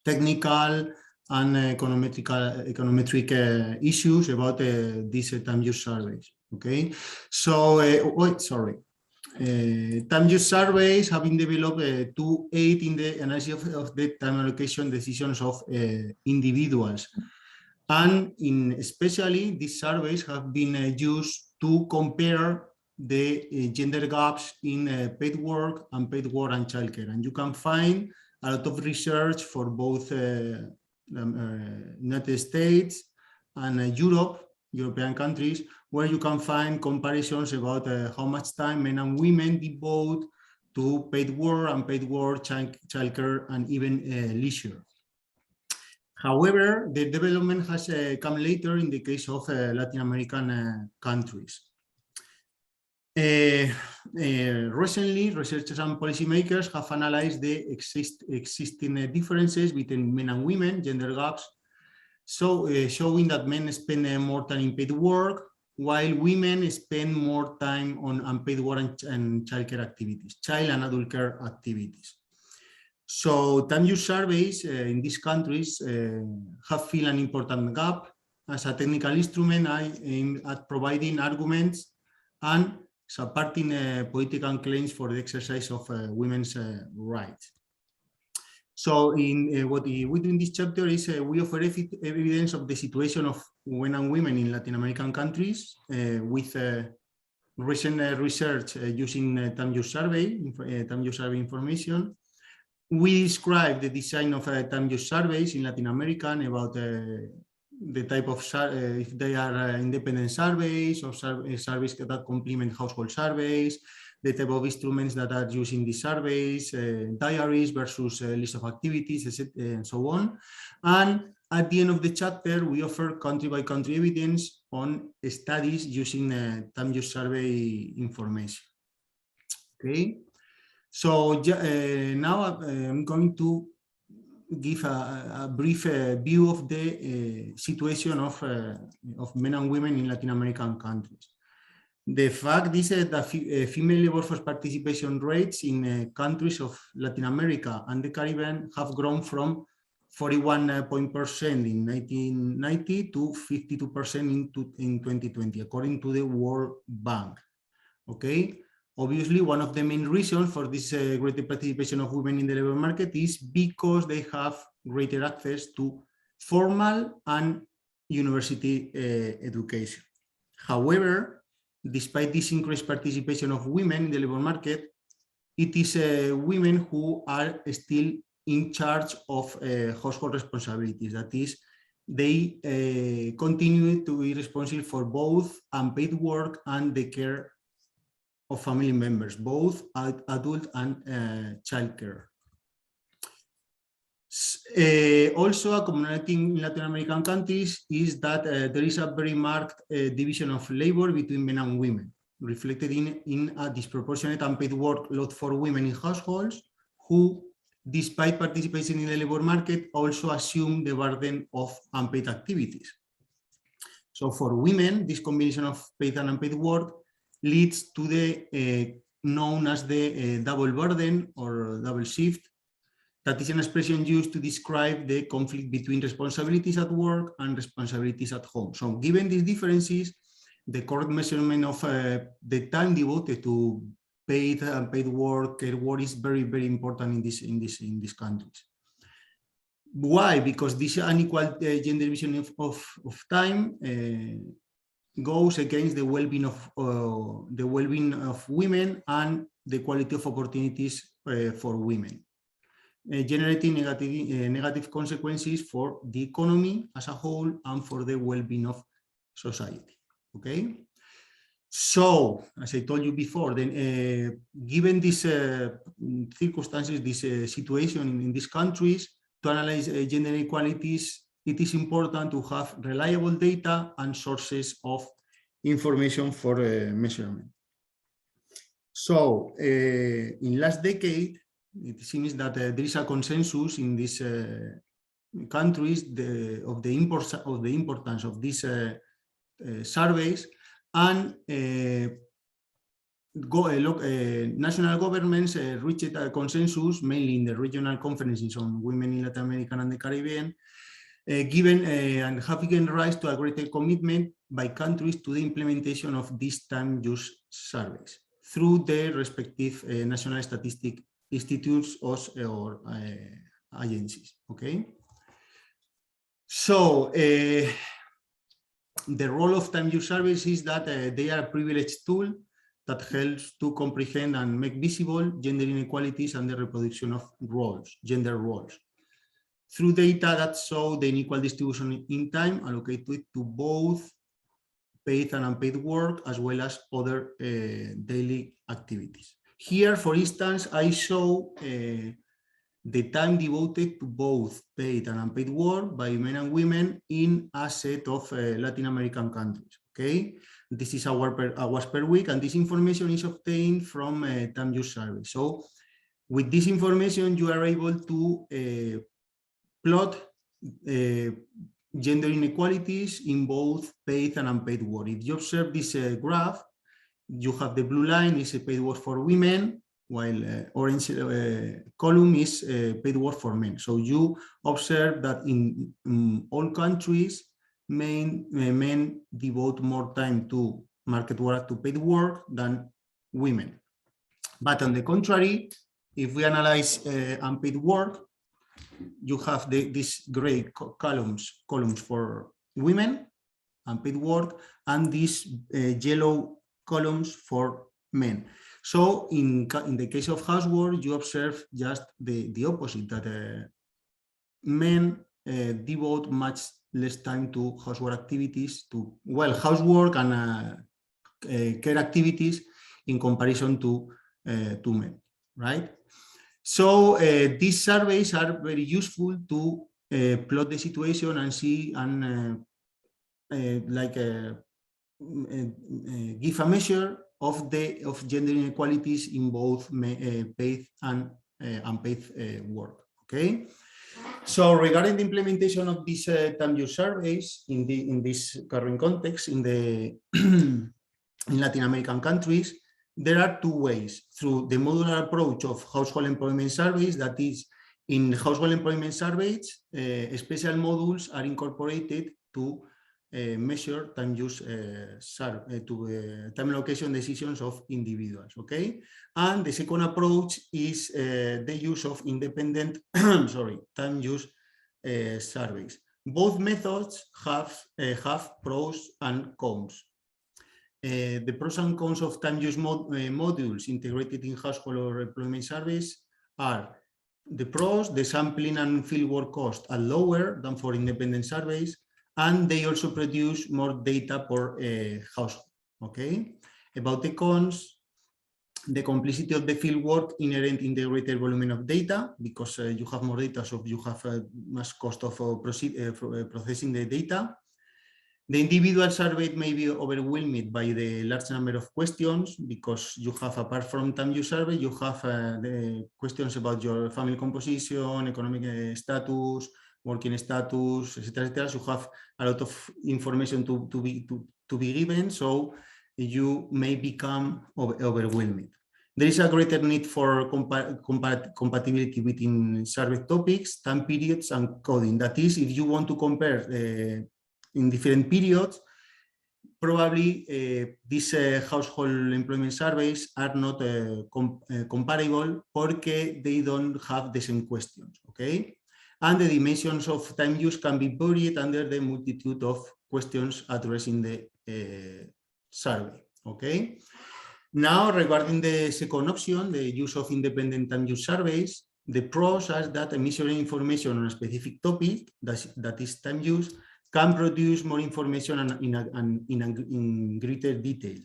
technical and econometric issues about these time use surveys. Okay, so time use surveys have been developed to aid in the analysis of the time allocation decisions of individuals, and especially these surveys have been used to compare the gender gaps in paid work and childcare. And you can find a lot of research for both United States and European countries, where you can find comparisons about how much time men and women devote to paid work, childcare, and even leisure. However, the development has come later in the case of Latin American countries. Recently, researchers and policymakers have analyzed the existing differences between men and women, gender gaps, so showing that men spend more time in paid work, while women spend more time on unpaid work and childcare activities, child and adult care activities. So time use surveys in these countries have filled an important gap. As a technical instrument, I aim at providing arguments and supporting political claims for the exercise of women's rights. So in what we do in this chapter is we offer evidence of the situation of men and women in Latin American countries with recent research using time use survey information. We describe the design of time use surveys in Latin America and about the type of, if they are independent surveys or surveys that complement household surveys, the type of instruments that are used in these surveys, diaries versus list of activities, etc., and so on. And at the end of the chapter, we offer country by country evidence on studies using time use survey information. Okay, so now I'm going to give a brief view of the situation of men and women in Latin American countries. The fact is that female labor force participation rates in countries of Latin America and the Caribbean have grown from 41% in 1990 to 52% in 2020, according to the World Bank. Okay. Obviously, one of the main reasons for this greater participation of women in the labor market is because they have greater access to formal and university education. However, despite this increased participation of women in the labor market, it is women who are still in charge of household responsibilities. That is, they continue to be responsible for both unpaid work and the care of family members, both adult and child care. Also, a commonality in Latin American countries is that there is a very marked division of labor between men and women, reflected in a disproportionate unpaid workload for women in households who, despite participation in the labor market, also assume the burden of unpaid activities. So for women, this combination of paid and unpaid work leads to the known as the double burden or double shift. That is an expression used to describe the conflict between responsibilities at work and responsibilities at home. So given these differences, the correct measurement of the time devoted to paid and unpaid work, care work is very, very important in these countries. Why? Because this unequal gender division of time goes against the well-being of women and the quality of opportunities for women, generating negative consequences for the economy as a whole and for the well-being of society. Okay, so as I told you before, then given these circumstances, this situation in these countries, to analyze gender inequalities, it is important to have reliable data and sources of information for measurement. So in last decade, it seems that there is a consensus in these countries of the importance of these surveys, and national governments reached a consensus, mainly in the regional conferences on women in Latin America and the Caribbean, given and have given rise to a greater commitment by countries to the implementation of these time use surveys through their respective national statistic institutes or agencies. Okay, so the role of time use surveys is that they are a privileged tool that helps to comprehend and make visible gender inequalities and the reproduction of roles, gender roles, through data that show the unequal distribution in time allocated to both paid and unpaid work, as well as other daily activities. Here, for instance, I show the time devoted to both paid and unpaid work by men and women in a set of Latin American countries. Okay, this is hours per week, and this information is obtained from time use survey. So with this information, you are able to plot gender inequalities in both paid and unpaid work. If you observe this graph, you have the blue line is paid work for women, while orange column is paid work for men. So you observe that in all countries, men devote more time to market work, to paid work, than women. But on the contrary, if we analyze unpaid work, you have these gray columns for women, unpaid work, and these yellow columns for men. So in the case of housework, you observe just the opposite, that men devote much less time to housework activities, housework and care activities in comparison to men, right? So these surveys are very useful to plot the situation and see and give a measure of gender inequalities in both paid and unpaid work. Okay. So regarding the implementation of these time use surveys in this current context in Latin American countries, there are two ways: through the modular approach of household employment surveys, that is, in household employment surveys, special modules are incorporated to measure time use time allocation decisions of individuals. Okay, and the second approach is the use of independent time use surveys. Both methods have pros and cons. The pros and cons of time use modules integrated in household or employment surveys are: the pros, the sampling and fieldwork costs are lower than for independent surveys, and they also produce more data per household. Okay. About the cons, the complexity of the fieldwork inherent in the greater volume of data, because you have more data, so you have much cost of processing the data. The individual survey may be overwhelmed by the large number of questions, because you have, apart from time use survey, you have the questions about your family composition, economic status, working status, etc. So you have a lot of information to be given, so you may become overwhelmed. There is a greater need for compatibility between survey topics, time periods, and coding. That is, if you want to compare in different periods, probably these household employment surveys are not comparable because they don't have the same questions. Okay. And the dimensions of time use can be buried under the multitude of questions addressed in the survey. Okay. Now, regarding the second option, the use of independent time use surveys, the pros are that measuring information on a specific topic, that is time use, can produce more information in greater detail.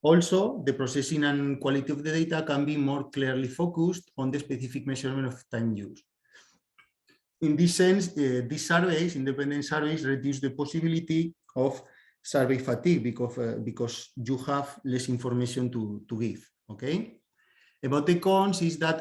Also, the processing and quality of the data can be more clearly focused on the specific measurement of time use. In this sense, these surveys, independent surveys, reduce the possibility of survey fatigue because you have less information to give. Okay. About the cons is that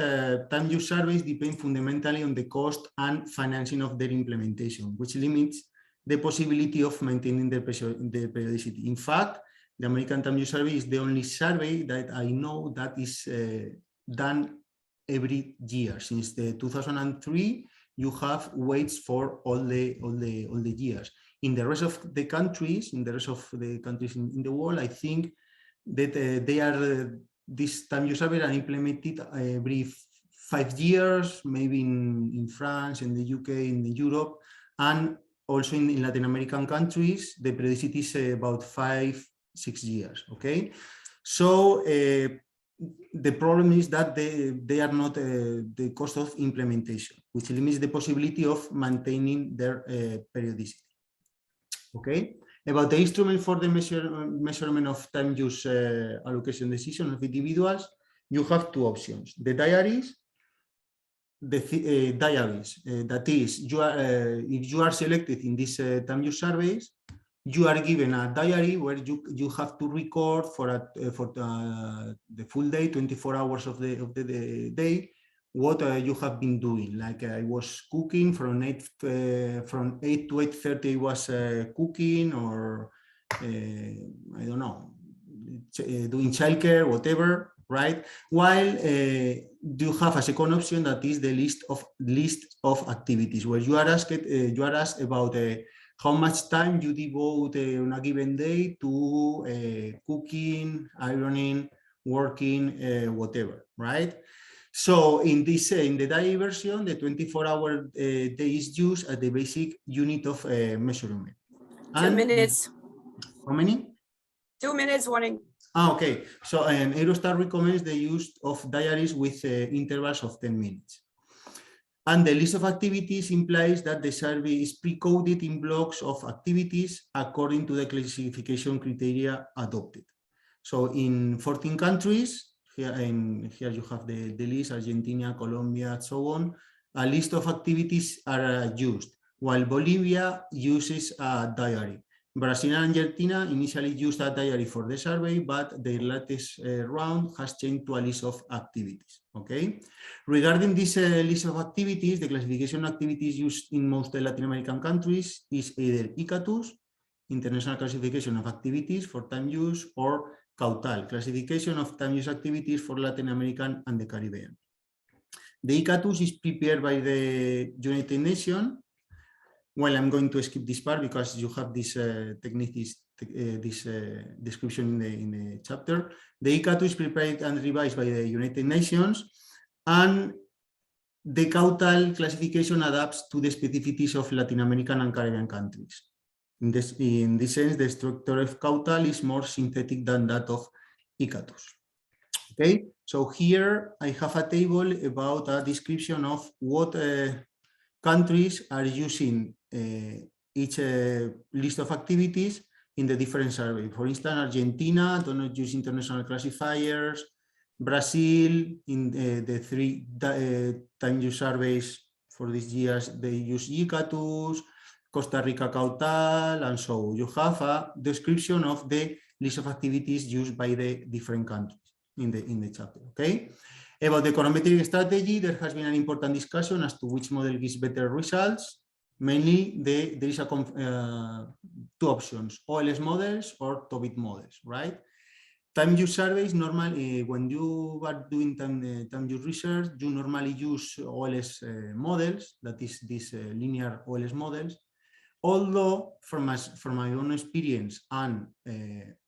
time use surveys depend fundamentally on the cost and financing of their implementation, which limits the possibility of maintaining the periodicity. In fact, the American Time Use Survey is the only survey that I know that is done every year. Since the 2003, you have weights for all the years. In the rest of the countries, in the world, I think that these time use surveys are implemented every 5 years, maybe in France, in the UK, in Europe, and also in Latin American countries, the periodicity is about 5-6 years. Okay, so the problem is that they are not the cost of implementation, which limits the possibility of maintaining their periodicity. Okay. About the instrument for the measurement of time use allocation decision of individuals, you have two options: the diaries diaries. That is, you are, if you are selected in this time use surveys, you are given a diary where you have to record for the full day, 24 hours of the day, what you have been doing. Like I was cooking from 8 to 8:30. I was cooking, or I don't know, doing childcare, whatever, right? While you have a second option, that is the list of activities, where you are asked about how much time you devote on a given day to cooking, ironing, working, whatever, right? So in this, in the diary version, the 24-hour day is used as the basic unit of measurement. 2 minutes. How many? 2 minutes, warning. Okay. So Eurostat recommends the use of diaries with intervals of 10 minutes. And the list of activities implies that the survey is pre-coded in blocks of activities according to the classification criteria adopted. So in 14 countries, here you have the list: Argentina, Colombia, and so on. A list of activities are used, while Bolivia uses a diary. Brazil and Argentina initially used a diary for the survey, but their latest round has changed to a list of activities. Okay. Regarding this list of activities, the classification activities used in most Latin American countries is either ICATUS, International Classification of Activities for Time Use, or CAUTAL, Classification of Time Use Activities for Latin American and the Caribbean. The ICATUS is prepared by the United Nations. Well, I'm going to skip this part because you have this technique, this description in the chapter. The ICATUS is prepared and revised by the United Nations, and the CAUTAL classification adapts to the specificities of Latin American and Caribbean countries. In this sense, the structure of CAUTAL is more synthetic than that of ICATUS. Okay, so here I have a table about a description of what countries are using each list of activities in the different surveys. For instance, Argentina do not use international classifiers. Brazil, in the 3 time use surveys for these years, they use ICATUS. Costa Rica CAUTAL, and so you have a description of the list of activities used by the different countries in the chapter. Okay. About the econometric strategy, there has been an important discussion as to which model gives better results. Mainly, there is two options: OLS models or TOBIT models, right? Time use surveys, normally, when you are doing time use research, you normally use OLS models, that is, these linear OLS models. Although, from my own experience and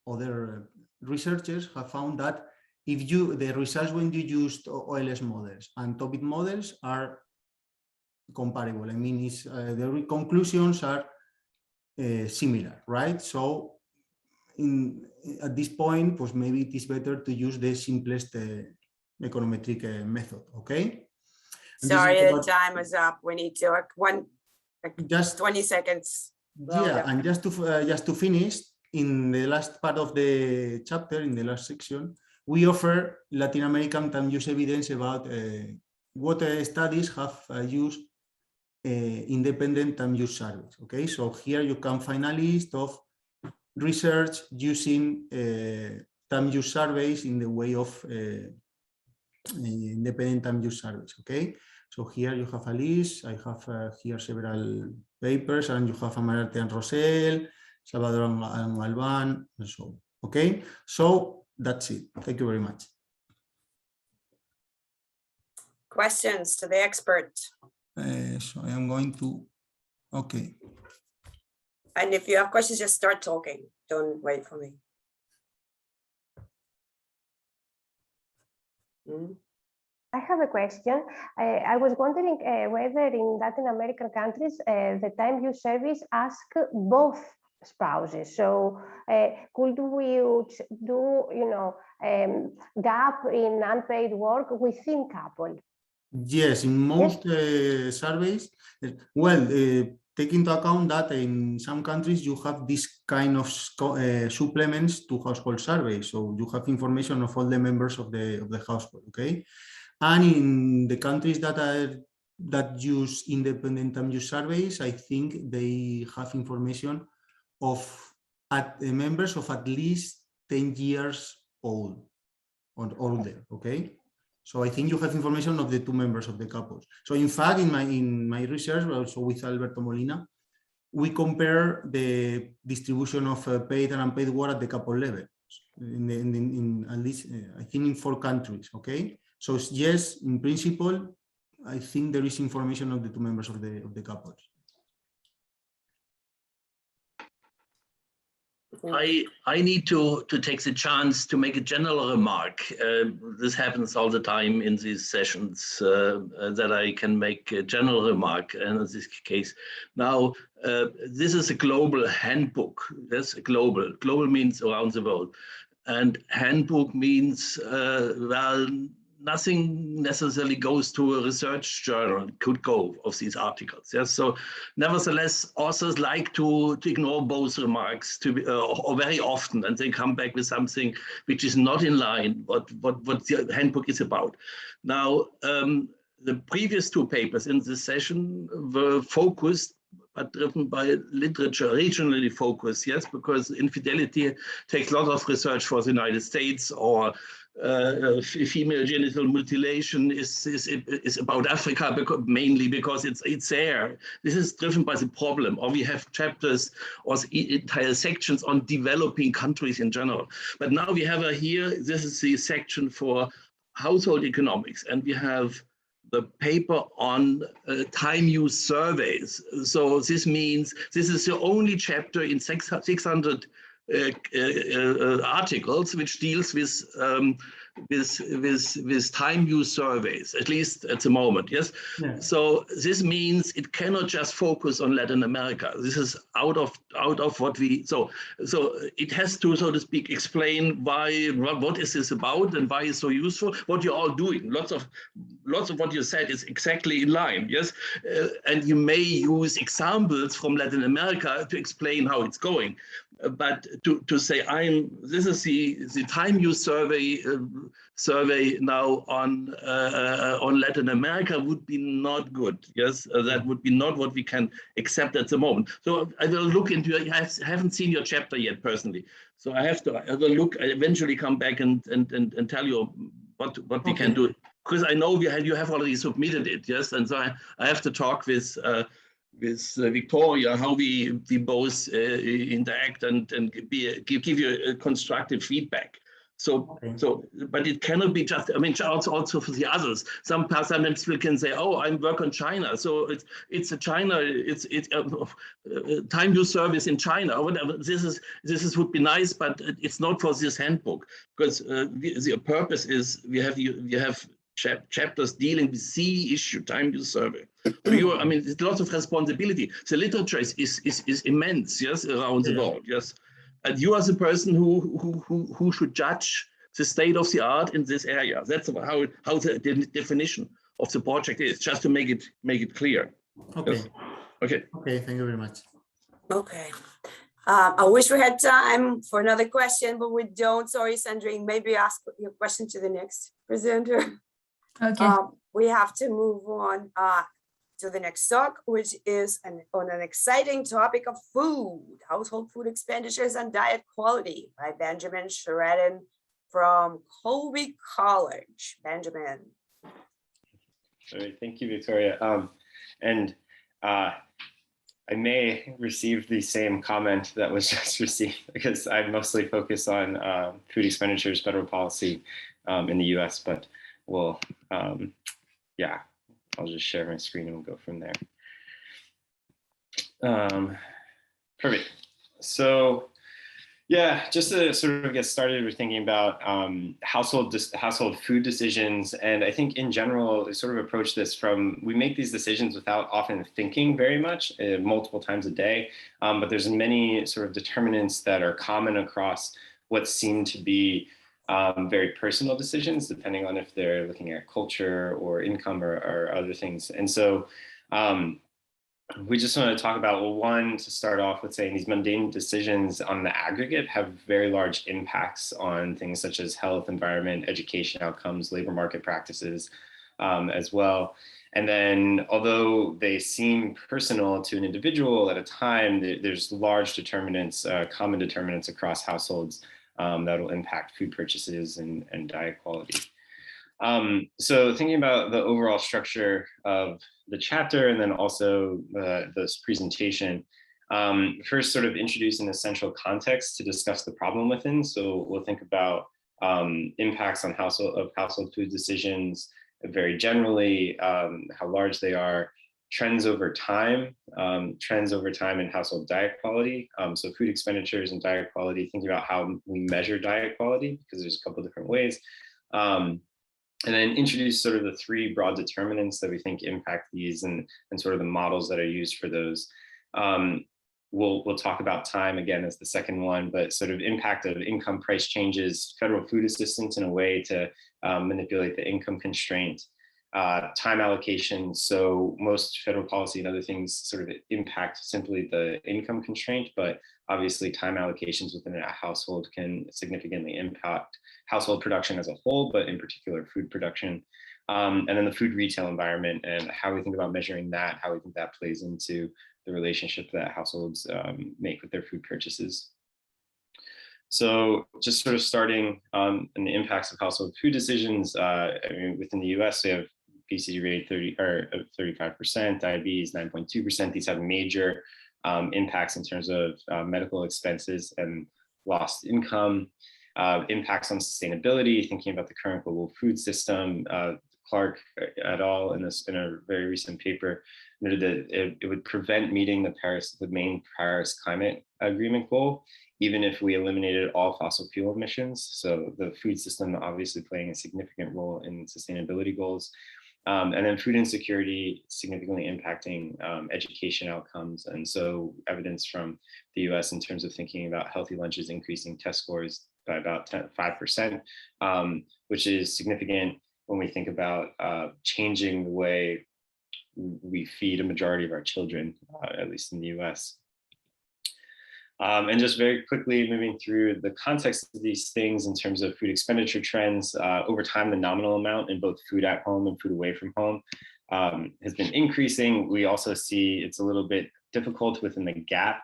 other researchers have found that the results when you used OLS models and TOBIT models are comparable. I mean, the conclusions are similar, right? So at this point, pues maybe it is better to use the simplest econometric method, okay? Sorry, the time is up. We need to just 20 seconds. Yeah, and just to finish, in the last part of the chapter, in the last section, we offer Latin American time use evidence about what studies have used independent time use surveys. Okay, so here you can find a list of research using time use surveys in the way of independent time use surveys. Okay, so here you have a list. I have here several papers, and you have Amarante and Rosell, Salvador and Alban, and so on. Okay, so that's it. Thank you very much. Questions to the expert. So I am going to, okay. And if you have questions, just start talking. Don't wait for me. I have a question. I was wondering whether in Latin American countries, the time use surveys ask both spouses. So could we do, gap in unpaid work within couple? Yes, in most surveys, well, take into account that in some countries you have this kind of supplements to household surveys. So you have information of all the members of the household, okay? And in the countries that use independent time use surveys, I think they have information of members of at least 10 years old or older, okay? So I think you have information of the two members of the couples. So in fact, in my research, also with Alberto Molina, we compare the distribution of paid and unpaid work at the couple level in at least, I think, in 4 countries, okay? So yes, in principle, I think there is information of the two members of the couples. I need to take the chance to make a general remark. This happens all the time in these sessions, that I can make a general remark in this case. Now, this is a global handbook. That's global. Global means around the world. And handbook means, well, nothing necessarily goes to a research journal, could go of these articles. Yes, so nevertheless, authors like to ignore both remarks or very often, and they come back with something which is not in line what the handbook is about. Now, the previous 2 papers in this session were focused but driven by literature, regionally focused, yes, because infidelity takes a lot of research for the United States, or female genital mutilation is about Africa, mainly because it's there. This is driven by the problem, or we have chapters or entire sections on developing countries in general. But now we have here, this is the section for household economics, and we have the paper on time use surveys. So this means this is the only chapter in 600 articles which deals with time use surveys, at least at the moment. Yes. Yeah. So this means it cannot just focus on Latin America. This is out of what we so it has to, so to speak, explain what is this about and why it's so useful. What you're all doing. Lots of what you said is exactly in line. Yes, and you may use examples from Latin America to explain how it's going. But to say this is the time use survey now on Latin America would be not good. Yes, that would be not what we can accept at the moment. So I will look into it. I haven't seen your chapter yet personally, so I will look. I eventually come back and tell you what we can do, because I know you have already submitted it. Yes, and so I have to talk with Victoria, how we both interact and give you constructive feedback. So, but it cannot be just, I mean, also for the others. Sometimes people can say, oh, I work on China. So it's a China, it's time use service in China or whatever. This would be nice, but it's not for this handbook, because the purpose is we have chapters dealing with the issue, time use survey. So I mean, there's lots of responsibility. The literature is immense, yes, around the world, yes. And you are the person who should judge the state of the art in this area. That's how the definition of the project is, just to make it clear. Okay. Yes. Okay. Okay. Thank you very much. Okay. I wish we had time for another question, but we don't. Sorry, Sandrine. Maybe ask your question to the next presenter. Okay. We have to move on to the next talk, which is on an exciting topic of food, household food expenditures and diet quality, by Benjamin Sheridan from Colby College. Benjamin. All right, thank you, Victoria. I may receive the same comment that was just received, because I mostly focus on food expenditures, federal policy in the U.S., but we'll, yeah, I'll just share my screen and we'll go from there. Perfect. So, yeah, just to sort of get started, we're thinking about household food decisions. And I think in general, we sort of approach this from, we make these decisions without often thinking very much, multiple times a day. But there's many sort of determinants that are common across what seem to be very personal decisions, depending on if they're looking at culture or income or other things. And so we just want to talk about, well, one, to start off with saying these mundane decisions on the aggregate have very large impacts on things such as health, environment, education outcomes, labor market practices, as well. And then, although they seem personal to an individual at a time, there's large determinants, common determinants across households that will impact food purchases and diet quality. So thinking about the overall structure of the chapter and then also this presentation, first sort of introduce an essential context to discuss the problem within. So we'll think about impacts on household food decisions, very generally, how large they are, trends over time in household diet quality. So food expenditures and diet quality, thinking about how we measure diet quality, because there's a couple different ways. And then introduce sort of the three broad determinants that we think impact these and sort of the models that are used for those. We'll talk about time again as the second one, but sort of impact of income price changes, federal food assistance in a way to manipulate the income constraint, time allocation. So most federal policy and other things sort of impact simply the income constraint, but obviously time allocations within a household can significantly impact household production as a whole, but in particular food production. And then the food retail environment and how we think about measuring that, how we think that plays into the relationship that households make with their food purchases. So just sort of starting in the impacts of household food decisions, I mean, within the US, we have obesity rate 35%, diabetes 9.2%. These have major impacts in terms of medical expenses and lost income, impacts on sustainability, thinking about the current global food system. Clark et al. In a very recent paper noted that it would prevent meeting the main Paris climate agreement goal, even if we eliminated all fossil fuel emissions. So the food system obviously playing a significant role in sustainability goals. And then food insecurity significantly impacting education outcomes. And so evidence from the US in terms of thinking about healthy lunches increasing test scores by about 5%, which is significant when we think about changing the way we feed a majority of our children, at least in the US. And just very quickly moving through the context of these things in terms of food expenditure trends, over time, the nominal amount in both food at home and food away from home has been increasing. We also see it's a little bit difficult within the gap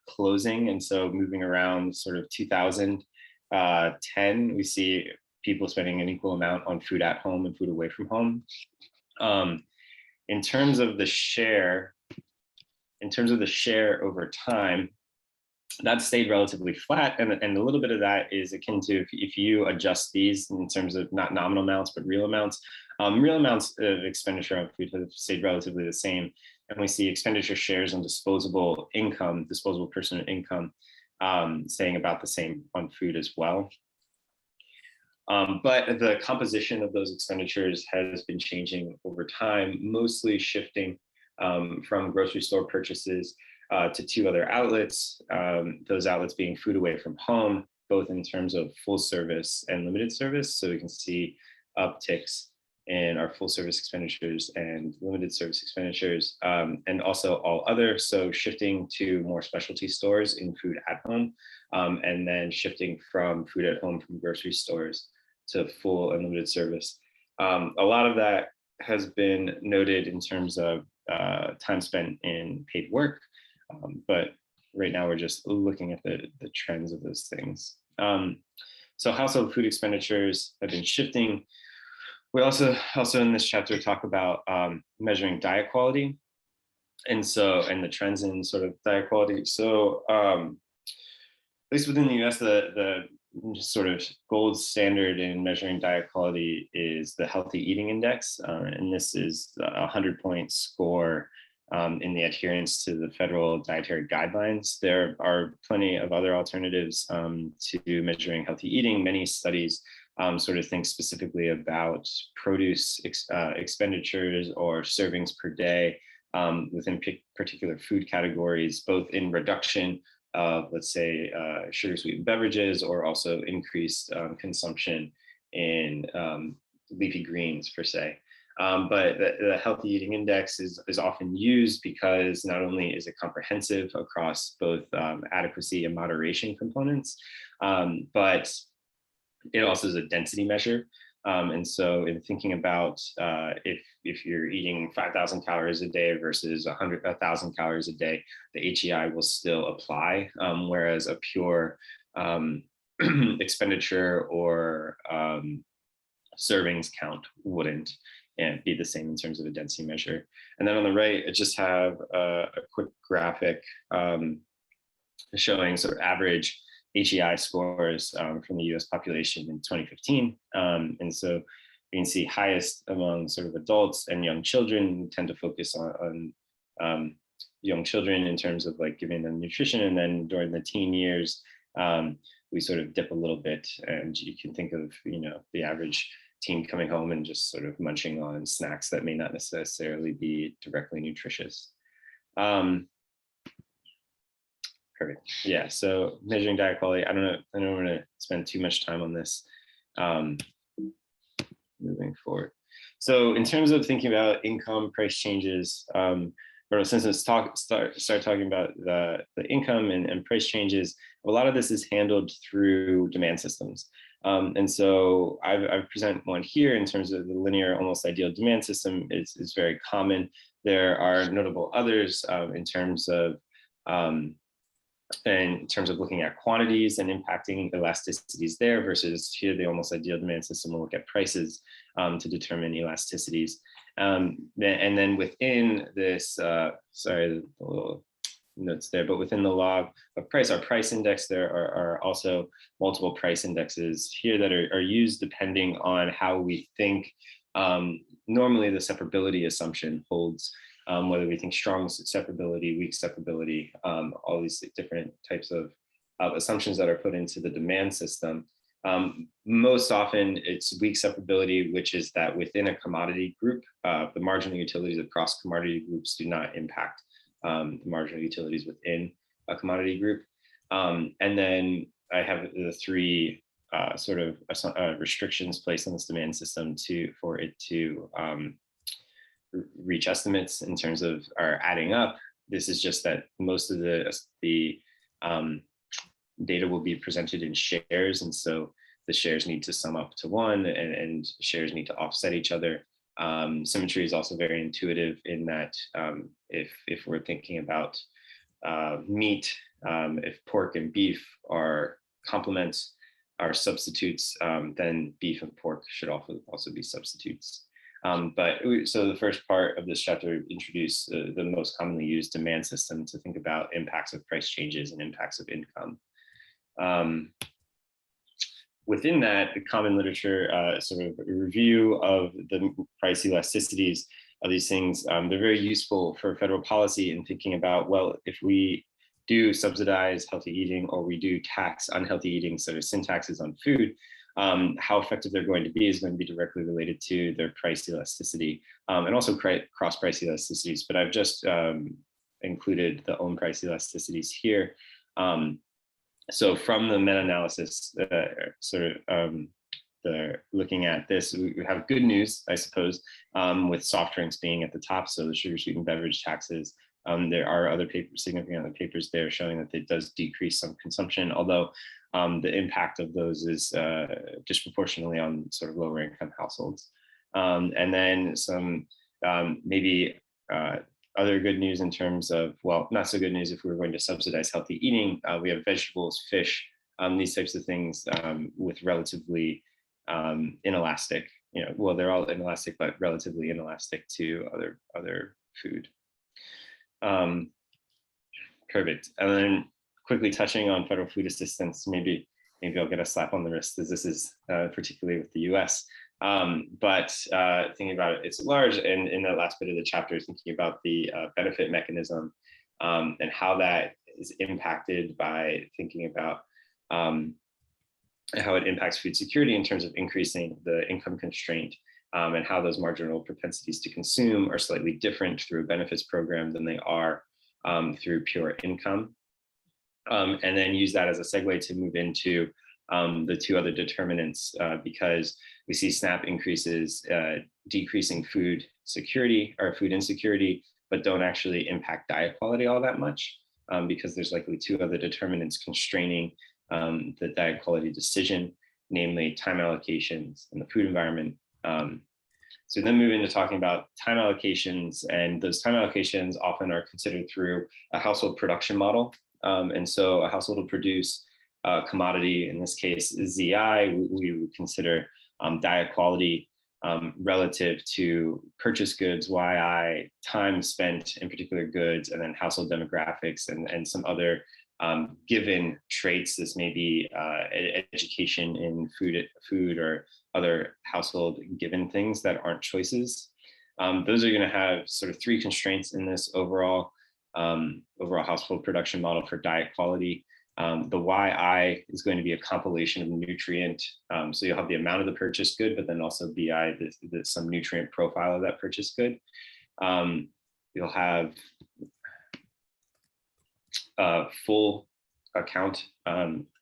closing. And so moving around sort of 2010, we see people spending an equal amount on food at home and food away from home. In terms of the share over time, that stayed relatively flat. And a little bit of that is akin to if you adjust these in terms of not nominal amounts, but real amounts of expenditure on food have stayed relatively the same. And we see expenditure shares on disposable personal income, staying about the same on food as well. But the composition of those expenditures has been changing over time, mostly shifting from grocery store purchases to two other outlets, those outlets being food away from home, both in terms of full service and limited service. So we can see upticks in our full service expenditures and limited service expenditures, and also all other. So shifting to more specialty stores in food at home, and then shifting from food at home from grocery stores to full and limited service. A lot of that has been noted in terms of time spent in paid work, but right now we're just looking at the trends of those things. So household food expenditures have been shifting. We also in this chapter talk about measuring diet quality, and the trends in sort of diet quality. So at least within the US, the sort of gold standard in measuring diet quality is the Healthy Eating Index, and this is a 100-point score in the adherence to the federal dietary guidelines. There are plenty of other alternatives to measuring healthy eating. Many studies sort of think specifically about produce expenditures or servings per day within particular food categories, both in reduction of, let's say, sugar sweetened beverages, or also increased consumption in leafy greens per se. But the Healthy Eating Index is often used because not only is it comprehensive across both adequacy and moderation components, but it also is a density measure. And so in thinking about if you're eating 5,000 calories a day versus 1,000 calories a day, the HEI will still apply, whereas a pure expenditure or servings count wouldn't, and be the same in terms of a density measure. And then on the right, I just have a quick graphic showing sort of average HEI scores from the US population in 2015. And so you can see highest among sort of adults and young children. We tend to focus on young children in terms of like giving them nutrition. And then during the teen years, we sort of dip a little bit, and you can think of, you know, the average teen coming home and just sort of munching on snacks that may not necessarily be directly nutritious. Perfect. Yeah, so measuring diet quality, I don't want to spend too much time on this moving forward. So in terms of thinking about income price changes, since it's start talking about the income and price changes, a lot of this is handled through demand systems. And so I've present one here in terms of the linear almost ideal demand system is very common. There are notable others in terms of looking at quantities and impacting elasticities there, versus here the almost ideal demand system will look at prices to determine elasticities. And then within this, sorry, the little notes there, but within the log of price, our price index, there are also multiple price indexes here that are used depending on how we think. Normally the separability assumption holds, whether we think strong separability, weak separability, all these different types of assumptions that are put into the demand system. Most often it's weak separability, which is that within a commodity group, the marginal utilities across commodity groups do not impact the marginal utilities within a commodity group. And then I have the three sort of restrictions placed on this demand system for it to reach estimates in terms of our adding up. This is just that most of the data will be presented in shares, and so the shares need to sum up to one, and shares need to offset each other. Symmetry is also very intuitive in that if we're thinking about meat, if pork and beef are complements, are substitutes, then beef and pork should also be substitutes. So the first part of this chapter introduced the most commonly used demand system to think about impacts of price changes and impacts of income. Within that, the common literature sort of a review of the price elasticities of these things, they're very useful for federal policy in thinking about, well, if we do subsidize healthy eating or we do tax unhealthy eating, sort of sin taxes on food, how effective they're going to be is going to be directly related to their price elasticity, and also cross price elasticities. But I've just included the own price elasticities here. So from the meta-analysis, looking at this, we have good news, I suppose, with soft drinks being at the top. So the sugar sweetened beverage taxes. There are other papers, significant other papers there showing that it does decrease some consumption, although the impact of those is disproportionately on sort of lower income households. And then some maybe other good news in terms of, well, not so good news if we were going to subsidize healthy eating. We have vegetables, fish, these types of things with relatively inelastic, well, they're all inelastic, but relatively inelastic to other food. Perfect. And then quickly touching on federal food assistance, maybe I'll get a slap on the wrist, as this is particularly with the U.S. But thinking about it, it's large, and in that last bit of the chapter, thinking about the benefit mechanism and how that is impacted by thinking about how it impacts food security in terms of increasing the income constraint, and how those marginal propensities to consume are slightly different through a benefits program than they are through pure income. And then use that as a segue to move into the two other determinants, because we see SNAP increases decreasing food security or food insecurity, but don't actually impact diet quality all that much, because there's likely two other determinants constraining the diet quality decision. namely time allocations and the food environment. So then move into talking about time allocations, and those time allocations often are considered through a household production model. And so a household will produce a commodity, in this case, ZI, we would consider diet quality relative to purchase goods, YI, time spent in particular goods, and then household demographics and some other given traits. This may be education in food or other household given things that aren't choices. Those are going to have sort of three constraints in this overall household production model for diet quality. The YI is going to be a compilation of nutrient. So you'll have the amount of the purchased good, but then also BI, some nutrient profile of that purchased good. You'll have full account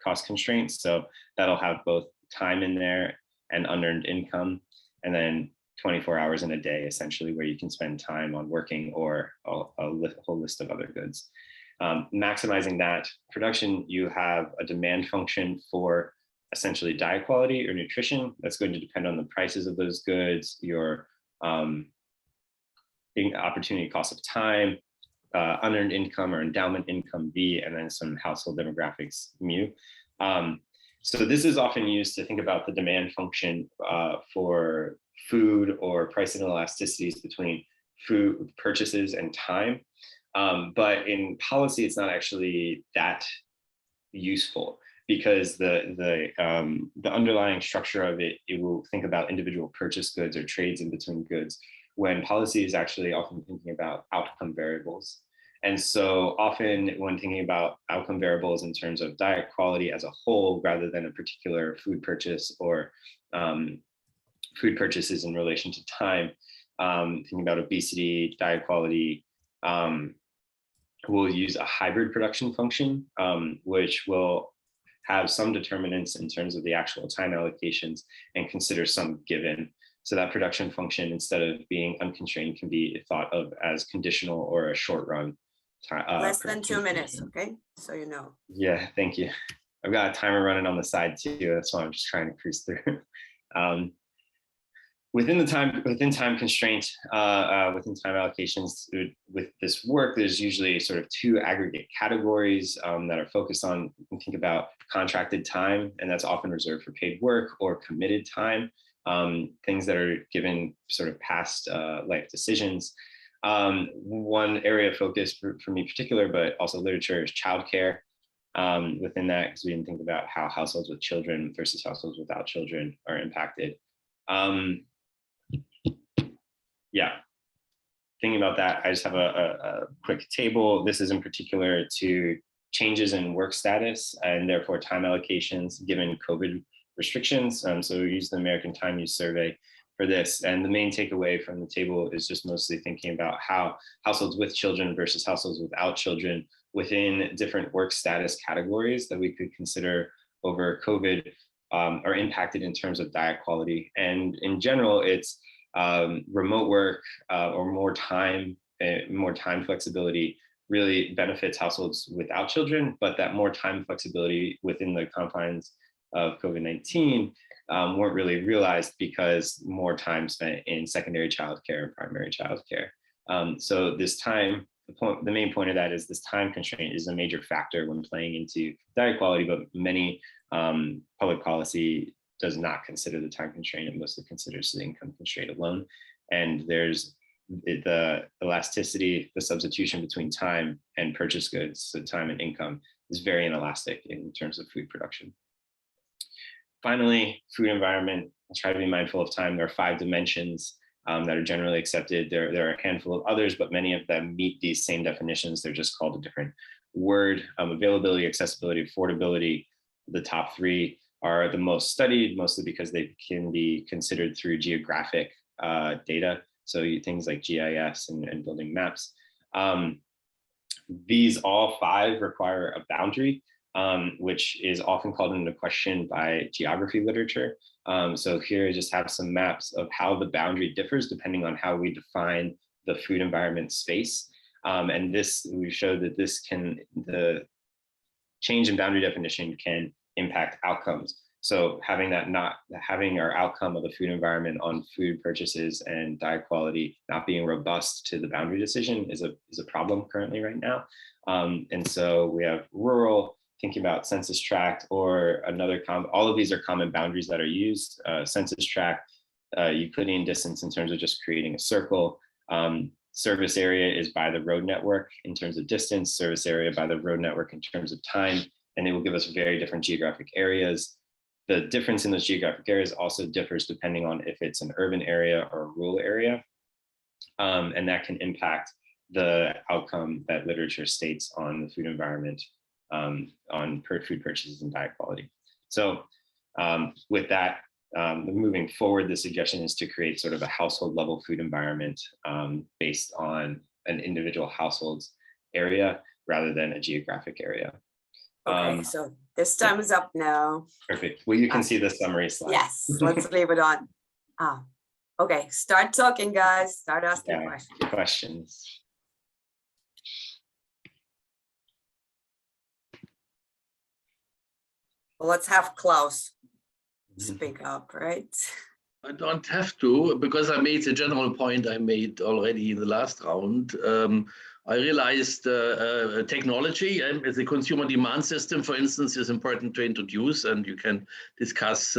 cost constraints. So that'll have both time in there and unearned income, and then 24 hours in a day, essentially, where you can spend time on working or a whole list of other goods. Maximizing that production, you have a demand function for essentially diet quality or nutrition. That's going to depend on the prices of those goods, your opportunity cost of time, unearned income or endowment income B, and then some household demographics mu. So this is often used to think about the demand function for food or price inelasticities between food purchases and time. But in policy, it's not actually that useful, because the underlying structure of it will think about individual purchase goods or trades in between goods, when policy is actually often thinking about outcome variables. And so often when thinking about outcome variables in terms of diet quality as a whole, rather than a particular food purchase or food purchases in relation to time, thinking about obesity, diet quality, we'll use a hybrid production function, which will have some determinants in terms of the actual time allocations and consider some given. So that production function, instead of being unconstrained, can be thought of as conditional or a short run. Less than 2 minutes, okay? So you know. Yeah, thank you. I've got a timer running on the side too. That's why I'm just trying to cruise through. Within time constraint, within time allocations, with this work, there's usually sort of two aggregate categories that are focused on, you can think about contracted time, and that's often reserved for paid work, or committed time, things that are given sort of past life decisions. One area of focus for me in particular, but also literature, is childcare. Within that, because we didn't think about how households with children versus households without children are impacted. Yeah, thinking about that, I just have a quick table. This is in particular to changes in work status and therefore time allocations given COVID restrictions. So we use the American Time Use Survey for this. And the main takeaway from the table is just mostly thinking about how households with children versus households without children within different work status categories that we could consider over COVID are impacted in terms of diet quality. And in general, it's remote work or more time flexibility really benefits households without children, but that more time flexibility within the confines of COVID-19 weren't really realized because more time spent in secondary childcare and primary childcare. So this time, the main point of that is this time constraint is a major factor when playing into diet quality, but many public policy does not consider the time constraint. It mostly considers the income constraint alone. And there's the elasticity, the substitution between time and purchase goods, so time and income, is very inelastic in terms of food production. Finally, food environment. I'll try to be mindful of time. There are 5 dimensions that are generally accepted. There are a handful of others, but many of them meet these same definitions. They're just called a different word. Availability, accessibility, affordability. The top 3 are the most studied, mostly because they can be considered through geographic data. So things like GIS and building maps. These all 5 require a boundary, which is often called into question by geography literature. So here I just have some maps of how the boundary differs depending on how we define the food environment space. And this, we showed that the change in boundary definition can impact outcomes. So having our outcome of the food environment on food purchases and diet quality not being robust to the boundary decision is a problem currently right now. And so we have rural, thinking about census tract, or all of these are common boundaries that are used. Census tract, Euclidean distance in terms of just creating a circle. Service area is by the road network in terms of distance, service area by the road network in terms of time, and it will give us very different geographic areas. The difference in those geographic areas also differs depending on if it's an urban area or a rural area, and that can impact the outcome that literature states on the food environment, on food purchases and diet quality. So with that, moving forward, the suggestion is to create sort of a household level food environment based on an individual household's area rather than a geographic area. Okay, so this time is up now. Perfect. Well, you can see the summary slide. Yes, let's leave it on. Okay, start talking, guys. Start asking questions. Well, let's have Klaus speak up, right? I don't have to, because I made the general point I made already in the last round. I realized technology and the consumer demand system, for instance, is important to introduce, and you can discuss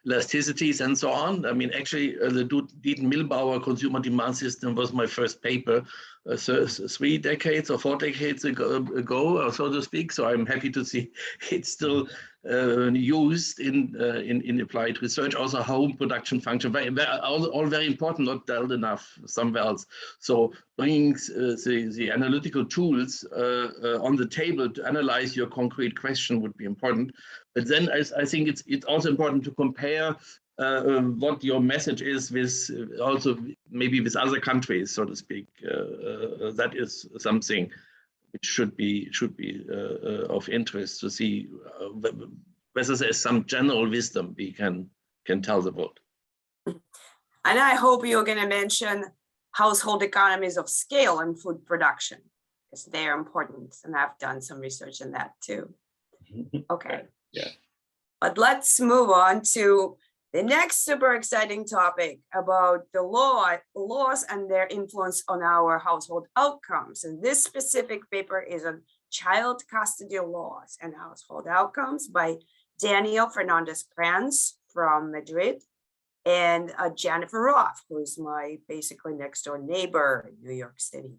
elasticities and so on. I mean, actually, the Dieten-Milbauer consumer demand system was my first paper 3 decades or 4 decades ago, so to speak. So I'm happy to see it's still used in applied research. Also, home production function, all very important, not dealt enough somewhere else. So bringing the analytical tools on the table to analyze your concrete question would be important. But then I think it's also important to compare what your message is with also maybe with other countries, so to speak. That is something which should be of interest to see whether there is some general wisdom we can tell the world. And I hope you're going to mention household economies of scale in food production, because they are important, and I've done some research in that too. Okay. Yeah. But let's move on to the next super exciting topic about the laws and their influence on our household outcomes. And this specific paper is on child custody laws and household outcomes by Daniel Fernandez-Kranz from Madrid and Jennifer Roth, who is my basically next door neighbor in New York City.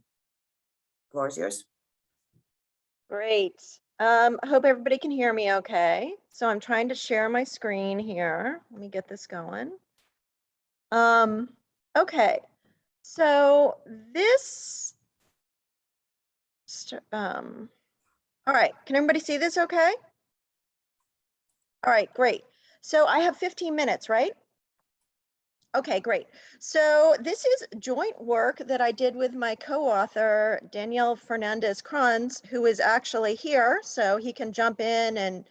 The floor is yours. Great. I hope everybody can hear me okay. So I'm trying to share my screen here. Let me get this going. Okay, so this, all right, can everybody see this okay? All right, great. So I have 15 minutes, right? Okay, great. So this is joint work that I did with my co-author, Daniel Fernandez-Kranz, who is actually here, so he can jump in and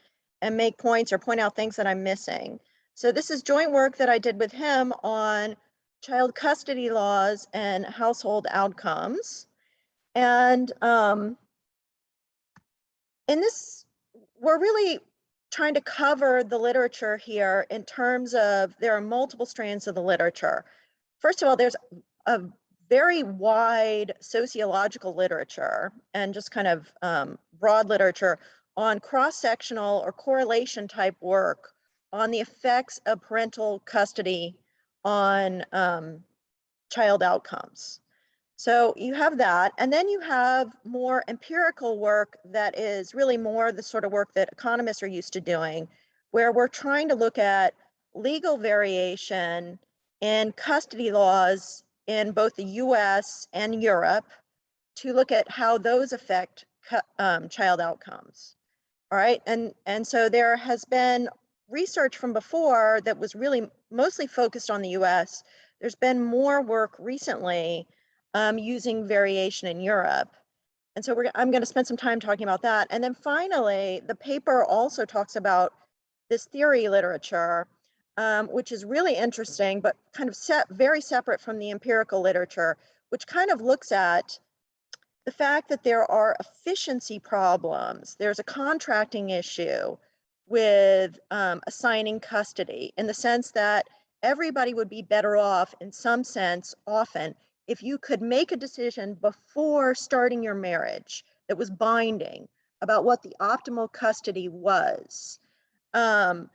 make points or point out things that I'm missing. So this is joint work that I did with him on child custody laws and household outcomes. And in this, we're really trying to cover the literature here in terms of, there are multiple strands of the literature. First of all, there's a very wide sociological literature and just kind of broad literature on cross-sectional or correlation type work on the effects of parental custody on child outcomes. So you have that, and then you have more empirical work that is really more the sort of work that economists are used to doing, where we're trying to look at legal variation in custody laws in both the US and Europe to look at how those affect child outcomes. All right, and so there has been research from before that was really mostly focused on the US. There's been more work recently using variation in Europe. And so I'm going to spend some time talking about that. And then finally, the paper also talks about this theory literature, which is really interesting, but kind of very separate from the empirical literature, which kind of looks at the fact that there are efficiency problems. There's a contracting issue with assigning custody, in the sense that everybody would be better off in some sense often if you could make a decision before starting your marriage that was binding about what the optimal custody was. But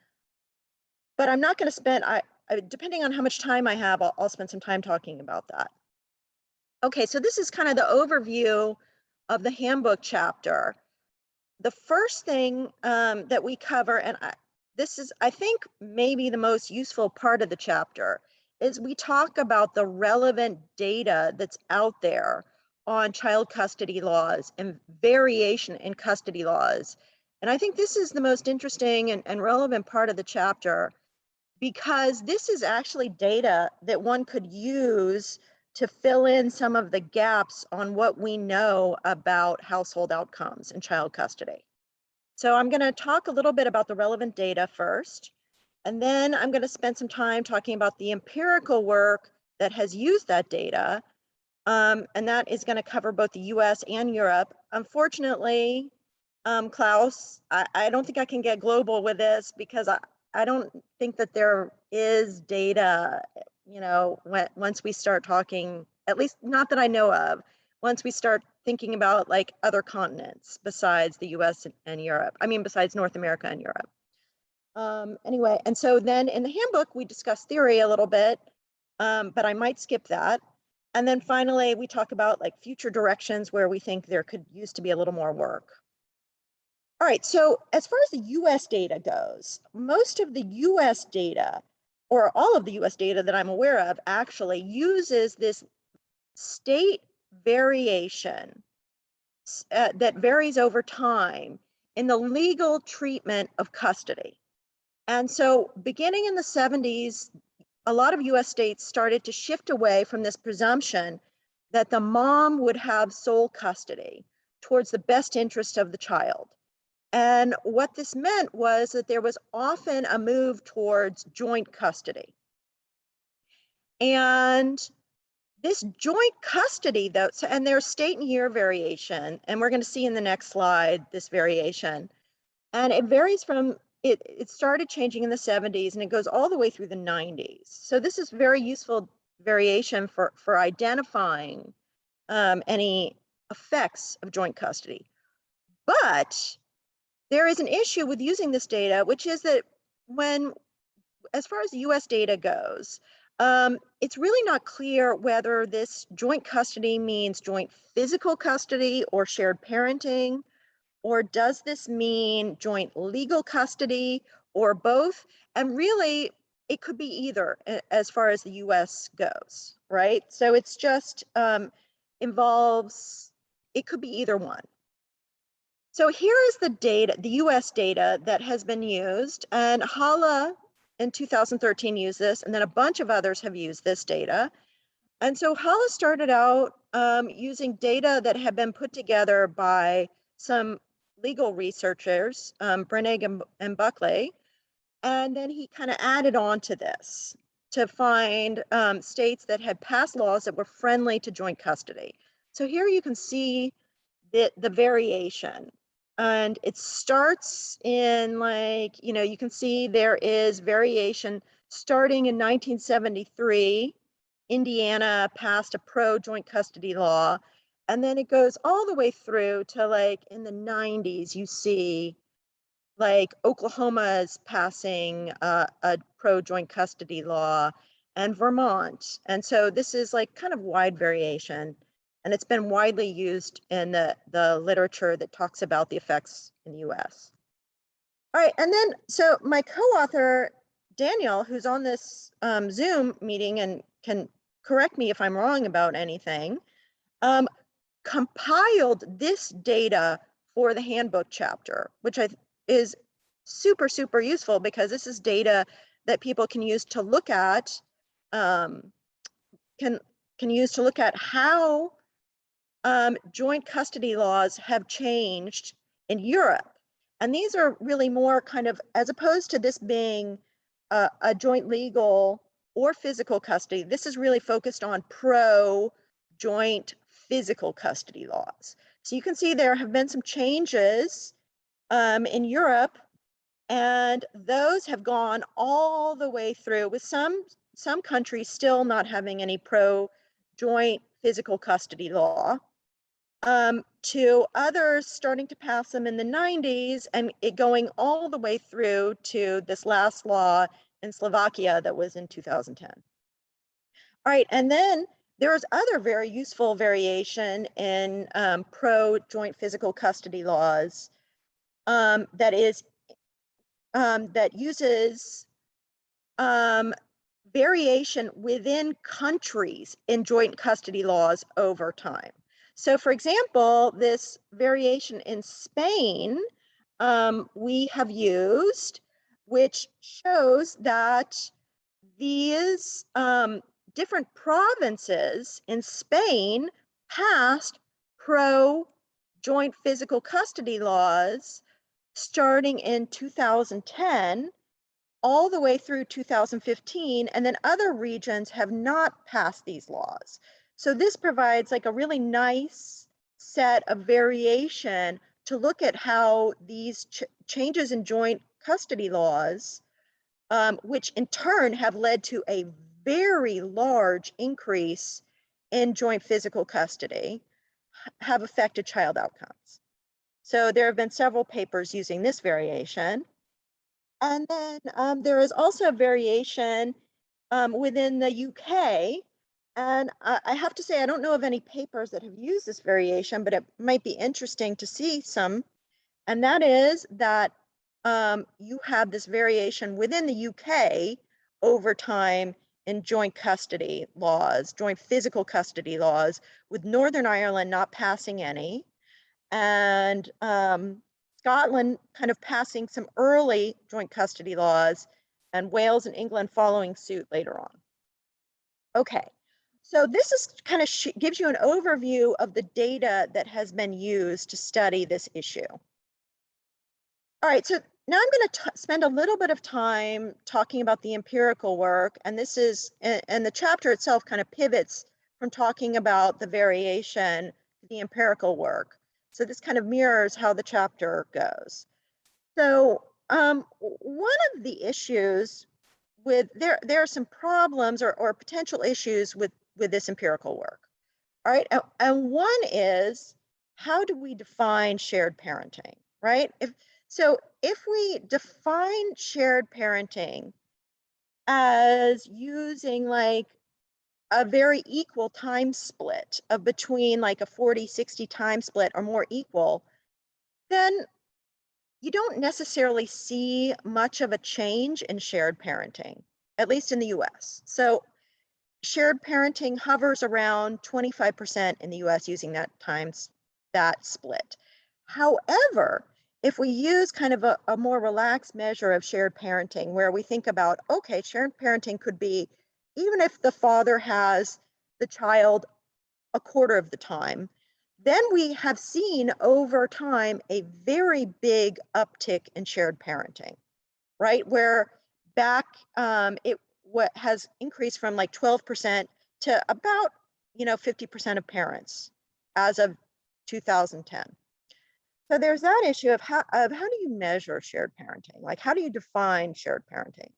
I'm not going to spend, depending on how much time I have, I'll spend some time talking about that. Okay, so this is kind of the overview of the handbook chapter. The first thing that we cover, and this is, I think, maybe the most useful part of the chapter, is we talk about the relevant data that's out there on child custody laws and variation in custody laws. And I think this is the most interesting and relevant part of the chapter, because this is actually data that one could use to fill in some of the gaps on what we know about household outcomes in child custody. So I'm going to talk a little bit about the relevant data first, and then I'm going to spend some time talking about the empirical work that has used that data, and that is going to cover both the US and Europe. Unfortunately, Klaus, I don't think I can get global with this, because I don't think that there is data, you know, once we start talking, at least not that I know of, once we start thinking about like other continents besides the US and Europe, I mean, besides North America and Europe. Anyway, and so then in the handbook, we discuss theory a little bit, but I might skip that. And then finally, we talk about like future directions where we think there could use to be a little more work. All right, so as far as the US data goes, most of the US data, or all of the US data that I'm aware of, actually uses this state variation that varies over time in the legal treatment of custody. And so beginning in the 70s, a lot of US states started to shift away from this presumption that the mom would have sole custody towards the best interest of the child. And what this meant was that there was often a move towards joint custody. And this joint custody, though, and there's state and year variation, and we're going to see in the next slide this variation. And it varies from, it started changing in the 70s and it goes all the way through the 90s. So this is very useful variation for identifying any effects of joint custody. But there is an issue with using this data, which is that as far as the US data goes, it's really not clear whether this joint custody means joint physical custody or shared parenting, or does this mean joint legal custody or both? And really, it could be either as far as the US goes, right? So it's just involves, it could be either one. So here is the data, the US data that has been used, and Hala in 2013 used this, and then a bunch of others have used this data. And so Hala started out using data that had been put together by some legal researchers, Brennig and Buckley, and then he kind of added on to this to find states that had passed laws that were friendly to joint custody. So here you can see the variation. And it starts in like, you know, you can see there is variation starting in 1973. Indiana passed a pro-joint custody law. And then it goes all the way through to like in the 90s, you see like Oklahoma is passing a pro-joint custody law, and Vermont. And so this is like kind of wide variation. And it's been widely used in the literature that talks about the effects in the US. All right, and then, so my co-author, Daniel, who's on this Zoom meeting and can correct me if I'm wrong about anything, compiled this data for the handbook chapter, which is super, super useful, because this is data that people can use to look at, can use to look at how joint custody laws have changed in Europe. And these are really more kind of, as opposed to this being a joint legal or physical custody, this is really focused on pro-joint physical custody laws. So you can see there have been some changes in Europe And those have gone all the way through, with some countries still not having any pro-joint physical custody law, to others starting to pass them in the 90s, and it going all the way through to this last law in Slovakia that was in 2010. All right, and then there's other very useful variation in pro-joint physical custody laws that uses variation within countries in joint custody laws over time. So for example, this variation in Spain, we have used, which shows that these different provinces in Spain passed pro-joint physical custody laws starting in 2010 all the way through 2015, and then other regions have not passed these laws. So this provides like a really nice set of variation to look at how these changes in joint custody laws, which in turn have led to a very large increase in joint physical custody, have affected child outcomes. So there have been several papers using this variation. And then there is also a variation within the UK. And I have to say, I don't know of any papers that have used this variation, but it might be interesting to see some. And that is that you have this variation within the UK over time in joint custody laws, joint physical custody laws, with Northern Ireland not passing any, and Scotland kind of passing some early joint custody laws, and Wales and England following suit later on. Okay, so this is kind of gives you an overview of the data that has been used to study this issue. All right, so now I'm going to spend a little bit of time talking about the empirical work, and this is, and the chapter itself kind of pivots from talking about the variation to the empirical work. So this kind of mirrors how the chapter goes. So one of the issues with, there are some problems or potential issues with this empirical work. All right, and one is, how do we define shared parenting, right? If we define shared parenting as using like a very equal time split of between like a 40-60 time split or more equal, then you don't necessarily see much of a change in shared parenting, at least in the US. So shared parenting hovers around 25% in the US using that split. However, if we use kind of a more relaxed measure of shared parenting, where we think about, okay, shared parenting could be, even if the father has the child a quarter of the time, then we have seen over time a very big uptick in shared parenting, right? Where back, what has increased from like 12% to about 50% of parents as of 2010. So there's that issue of how do you measure shared parenting? Like, how do you define shared parenting?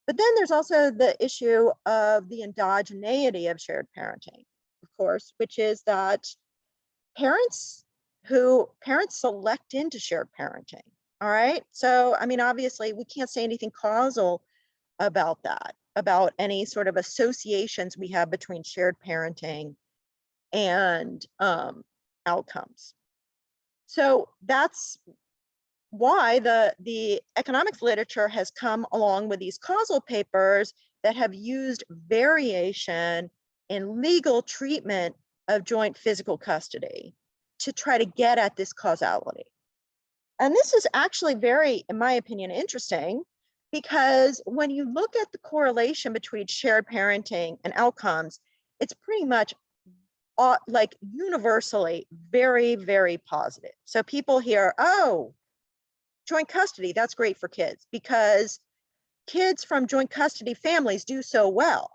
But then there's also the issue of the endogeneity of shared parenting, of course, which is that parents select into shared parenting. All right. So, I mean, obviously, we can't say anything causal about that, about any sort of associations we have between shared parenting and outcomes. So that's why the economics literature has come along with these causal papers that have used variation in legal treatment of joint physical custody to try to get at this causality. And this is actually very, in my opinion, interesting, because when you look at the correlation between shared parenting and outcomes, it's pretty much like universally very, very positive. So people hear, oh, joint custody, that's great for kids because kids from joint custody families do so well.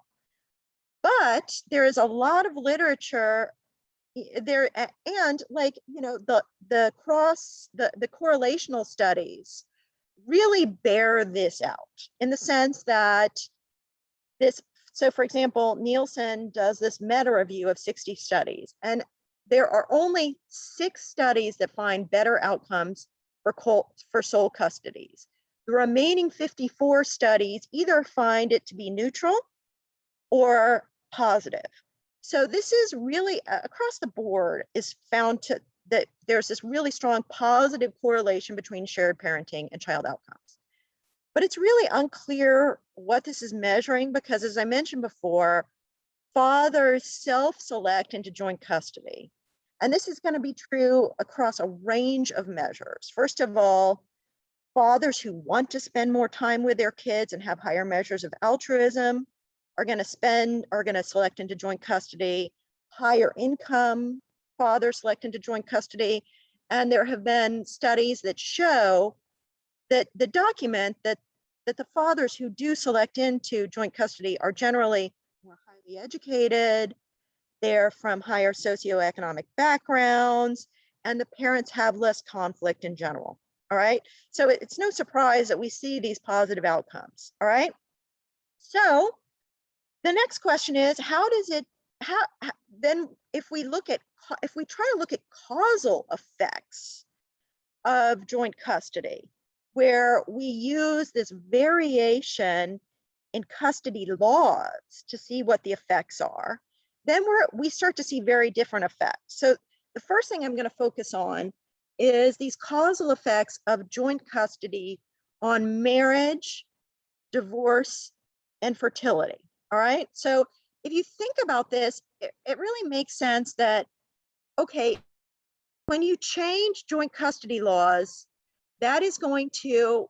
But there is a lot of literature there, and like, the correlational studies really bear this out in the sense that so for example, Nielsen does this meta review of 60 studies, and there are only 6 studies that find better outcomes for sole custodies. The remaining 54 studies either find it to be neutral or positive. So this is really across the board is found that there's this really strong positive correlation between shared parenting and child outcomes. But it's really unclear what this is measuring because, as I mentioned before, fathers self-select into joint custody. And this is going to be true across a range of measures. First of all, fathers who want to spend more time with their kids and have higher measures of altruism are going to select into joint custody. Higher income fathers select into joint custody. And there have been studies that show that document that the fathers who do select into joint custody are generally more highly educated, they're from higher socioeconomic backgrounds, and the parents have less conflict in general. All right. So it's no surprise that we see these positive outcomes. All right. So the next question is, then if we try to look at causal effects of joint custody, where we use this variation in custody laws to see what the effects are, then we start to see very different effects. So the first thing I'm going to focus on is these causal effects of joint custody on marriage, divorce, and fertility. All right. So if you think about this, it really makes sense that, okay, when you change joint custody laws, that is going to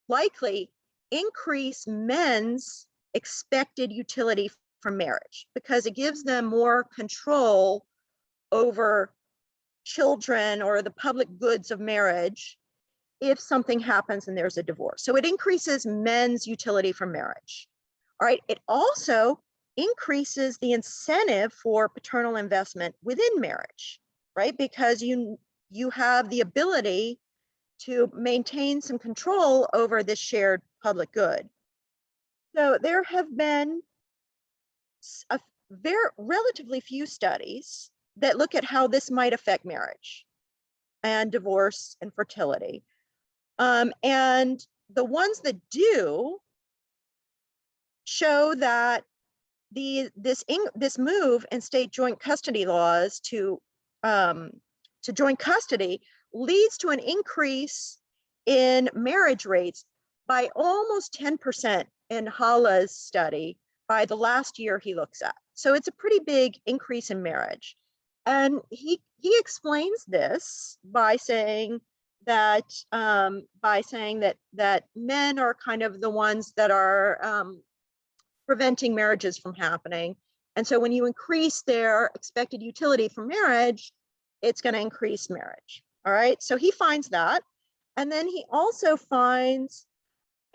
likely increase men's expected utility from marriage because it gives them more control over children or the public goods of marriage if something happens and there's a divorce. So it increases men's utility from marriage. All right. It also increases the incentive for paternal investment within marriage, right? Because you have the ability to maintain some control over this shared public good. So there have been relatively few studies that look at how this might affect marriage and divorce and fertility. And the ones that do show that this move in state joint custody laws to joint custody leads to an increase in marriage rates by almost 10% in Hala's study by the last year he looks at. So it's a pretty big increase in marriage. And he explains this by saying that that men are kind of the ones that are preventing marriages from happening. And so when you increase their expected utility for marriage, it's going to increase marriage. All right. So he finds that. And then he also finds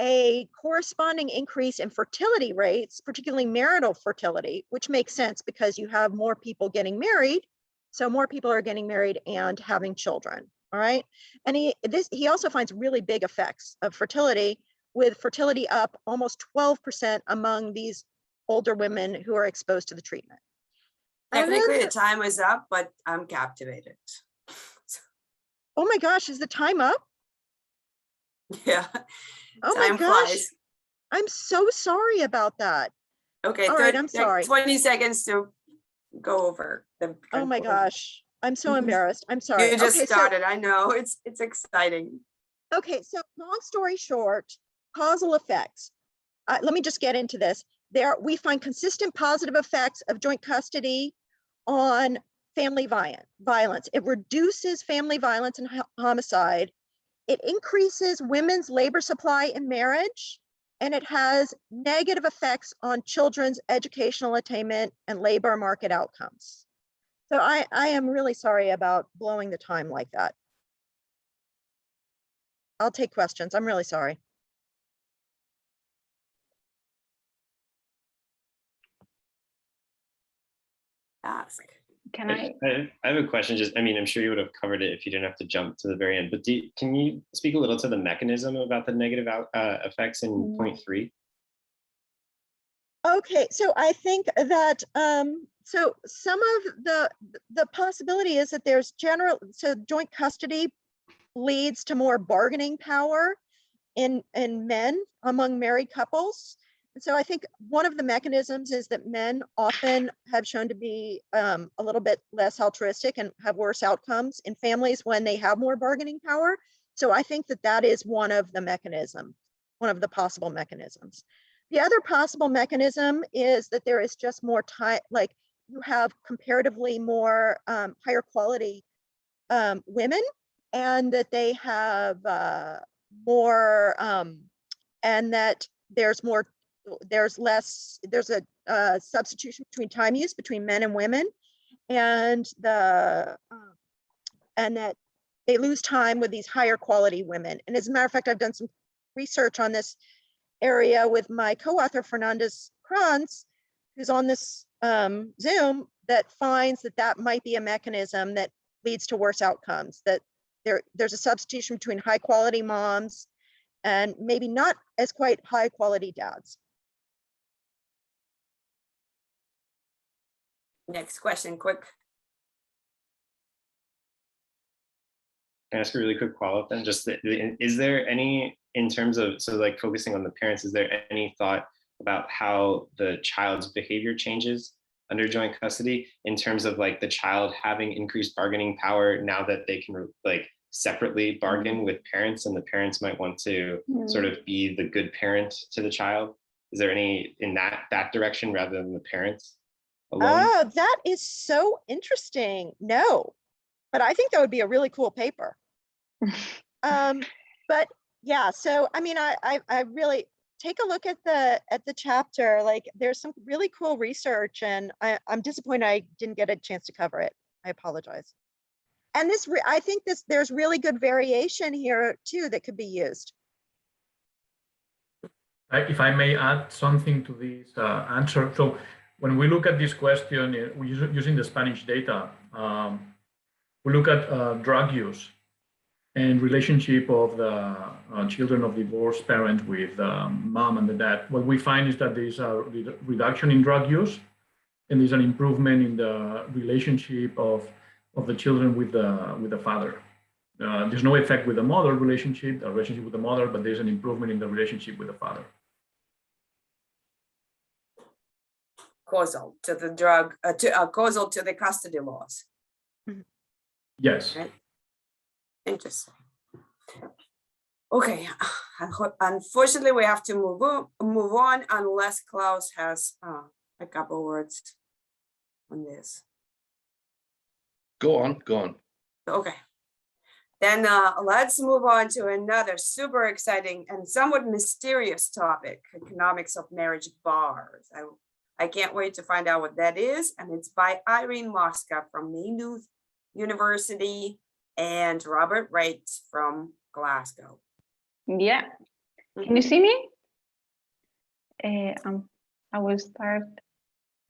a corresponding increase in fertility rates, particularly marital fertility, which makes sense because you have more people getting married. So more people are getting married and having children. All right. And he also finds really big effects of fertility, with fertility up almost 12% among these older women who are exposed to the treatment. Technically, the time is up, but I'm captivated. Oh my gosh, is the time up? Yeah. Oh time my gosh. flies. I'm so sorry about that. Okay. All right, I'm sorry. 20 seconds to go over. Oh my gosh. I'm so embarrassed. I'm sorry. You just started. I know. It's exciting. Okay. So long story short, causal effects. Let me just get into this. We find consistent positive effects of joint custody on family violence. It reduces family violence and homicide. It increases women's labor supply in marriage, and it has negative effects on children's educational attainment and labor market outcomes. So I am really sorry about blowing the time like that. I'll take questions. I'm really sorry. Ask. Can I have a question. Just, I mean, I'm sure you would have covered it if you didn't have to jump to the very end, but can you speak a little to the mechanism about the negative effects in point 3? Okay, so I think that so some of the possibility is that there's joint custody leads to more bargaining power in men among married couples. And so I think one of the mechanisms is that men often have shown to be a little bit less altruistic and have worse outcomes in families when they have more bargaining power. So I think that that is one of the possible mechanisms. The other possible mechanism is that there is just more time, like you have comparatively more higher quality women, and that they have more, and that there's a substitution between time use between men and women, and that they lose time with these higher quality women. And as a matter of fact, I've done some research on this area with my co-author Fernandez-Kranz, who's on this Zoom, that finds that might be a mechanism that leads to worse outcomes, that there's a substitution between high quality moms and maybe not as quite high quality dads. Next question, quick. Can I ask a really quick follow-up then? Just, is there any, in terms of, so like focusing on the parents, is there any thought about how the child's behavior changes under joint custody in terms of like the child having increased bargaining power now that they can like separately bargain with parents, and the parents might want to sort of be the good parent to the child? Is there any in that direction rather than the parents alone? Oh, that is so interesting. No, but I think that would be a really cool paper. But yeah, so I mean, I really take a look at the chapter. Like, there's some really cool research, and I'm disappointed I didn't get a chance to cover it. I apologize. And I think there's really good variation here too that could be used. If I may add something to this answer. So when we look at this question, using the Spanish data, we look at drug use and relationship of the children of divorced parents with mom and the dad. What we find is that there's a reduction in drug use, and there's an improvement in the relationship of the children with the father. There's no effect with the mother relationship with the mother, but there's an improvement in the relationship with the father. Causal to the causal to the custody laws. Yes. Right. Interesting. Okay. Unfortunately, we have to move on unless Klaus has a couple words on this. Go on. Okay. Then let's move on to another super exciting and somewhat mysterious topic: economics of marriage bars. I can't wait to find out what that is. And it's by Irene Mosca from Maynooth University and Robert Wright from Glasgow. Yeah. Can you see me? I will start.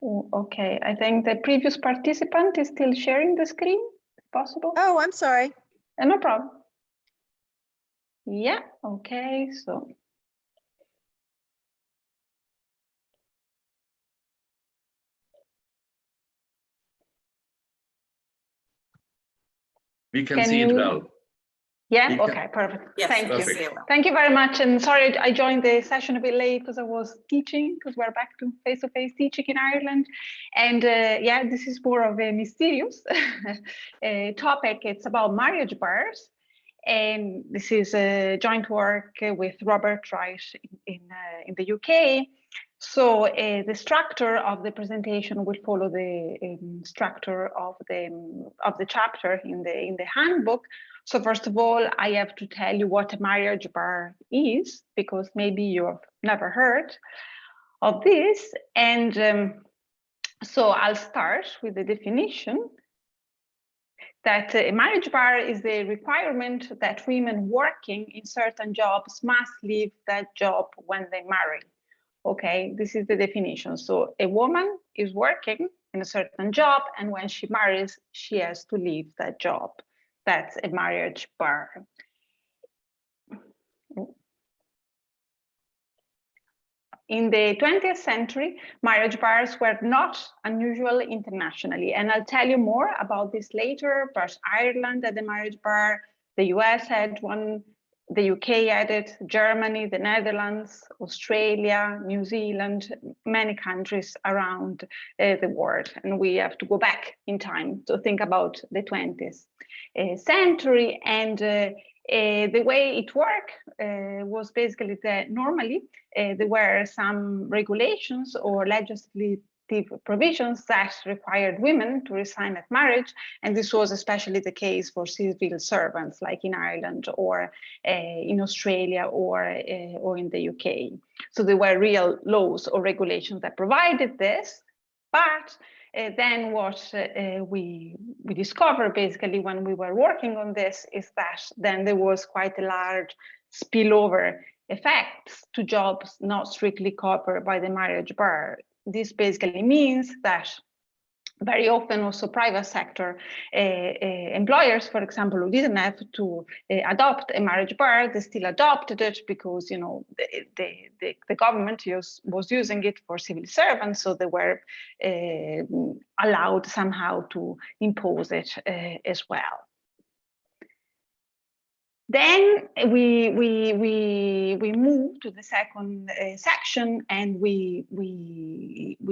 Okay, I think the previous participant is still sharing the screen. Possible? Oh, I'm sorry. No problem. Yeah, okay, so. We can see it well. Yeah, okay, perfect. Yes, thank perfect. you. Thank you very mumuch. And sorry, I joined the session a bit late because I was teaching, because we're back to face-to-face teaching in Ireland. And yeah, this is more of a mysterious topic. It's about marriage bars. And this is a joint work with Robert Wright in the UK. So the structure of the presentation will follow the structure of the chapter in the handbook. So first of all, I have to tell you what a marriage bar is, because maybe you have never heard of this. And so I'll start with the definition that a marriage bar is the requirement that women working in certain jobs must leave that job when they marry. Okay, this is the definition. So a woman is working in a certain job, and when she marries, she has to leave that job. That's a marriage bar. In the 20th century, marriage bars were not unusual internationally. And I'll tell you more about this later, but Ireland had a marriage bar, the US had one, the UK had it, Germany, the Netherlands, Australia, New Zealand, many countries around the world. And we have to go back in time to think about the 20th century. And the way it worked was basically that normally there were some regulations or legislative provisions that required women to resign at marriage, and this was especially the case for civil servants, like in Ireland or in Australia or in the UK. So there were real laws or regulations that provided this, but then what we discovered basically when we were working on this is that then there was quite a large spillover effects to jobs not strictly covered by the marriage bar. This basically means that very often also private sector employers, for example, who didn't have to adopt a marriage bar, they still adopted it because, you know, the government was using it for civil servants, so they were allowed somehow to impose it as well. Then we move to the second section, and we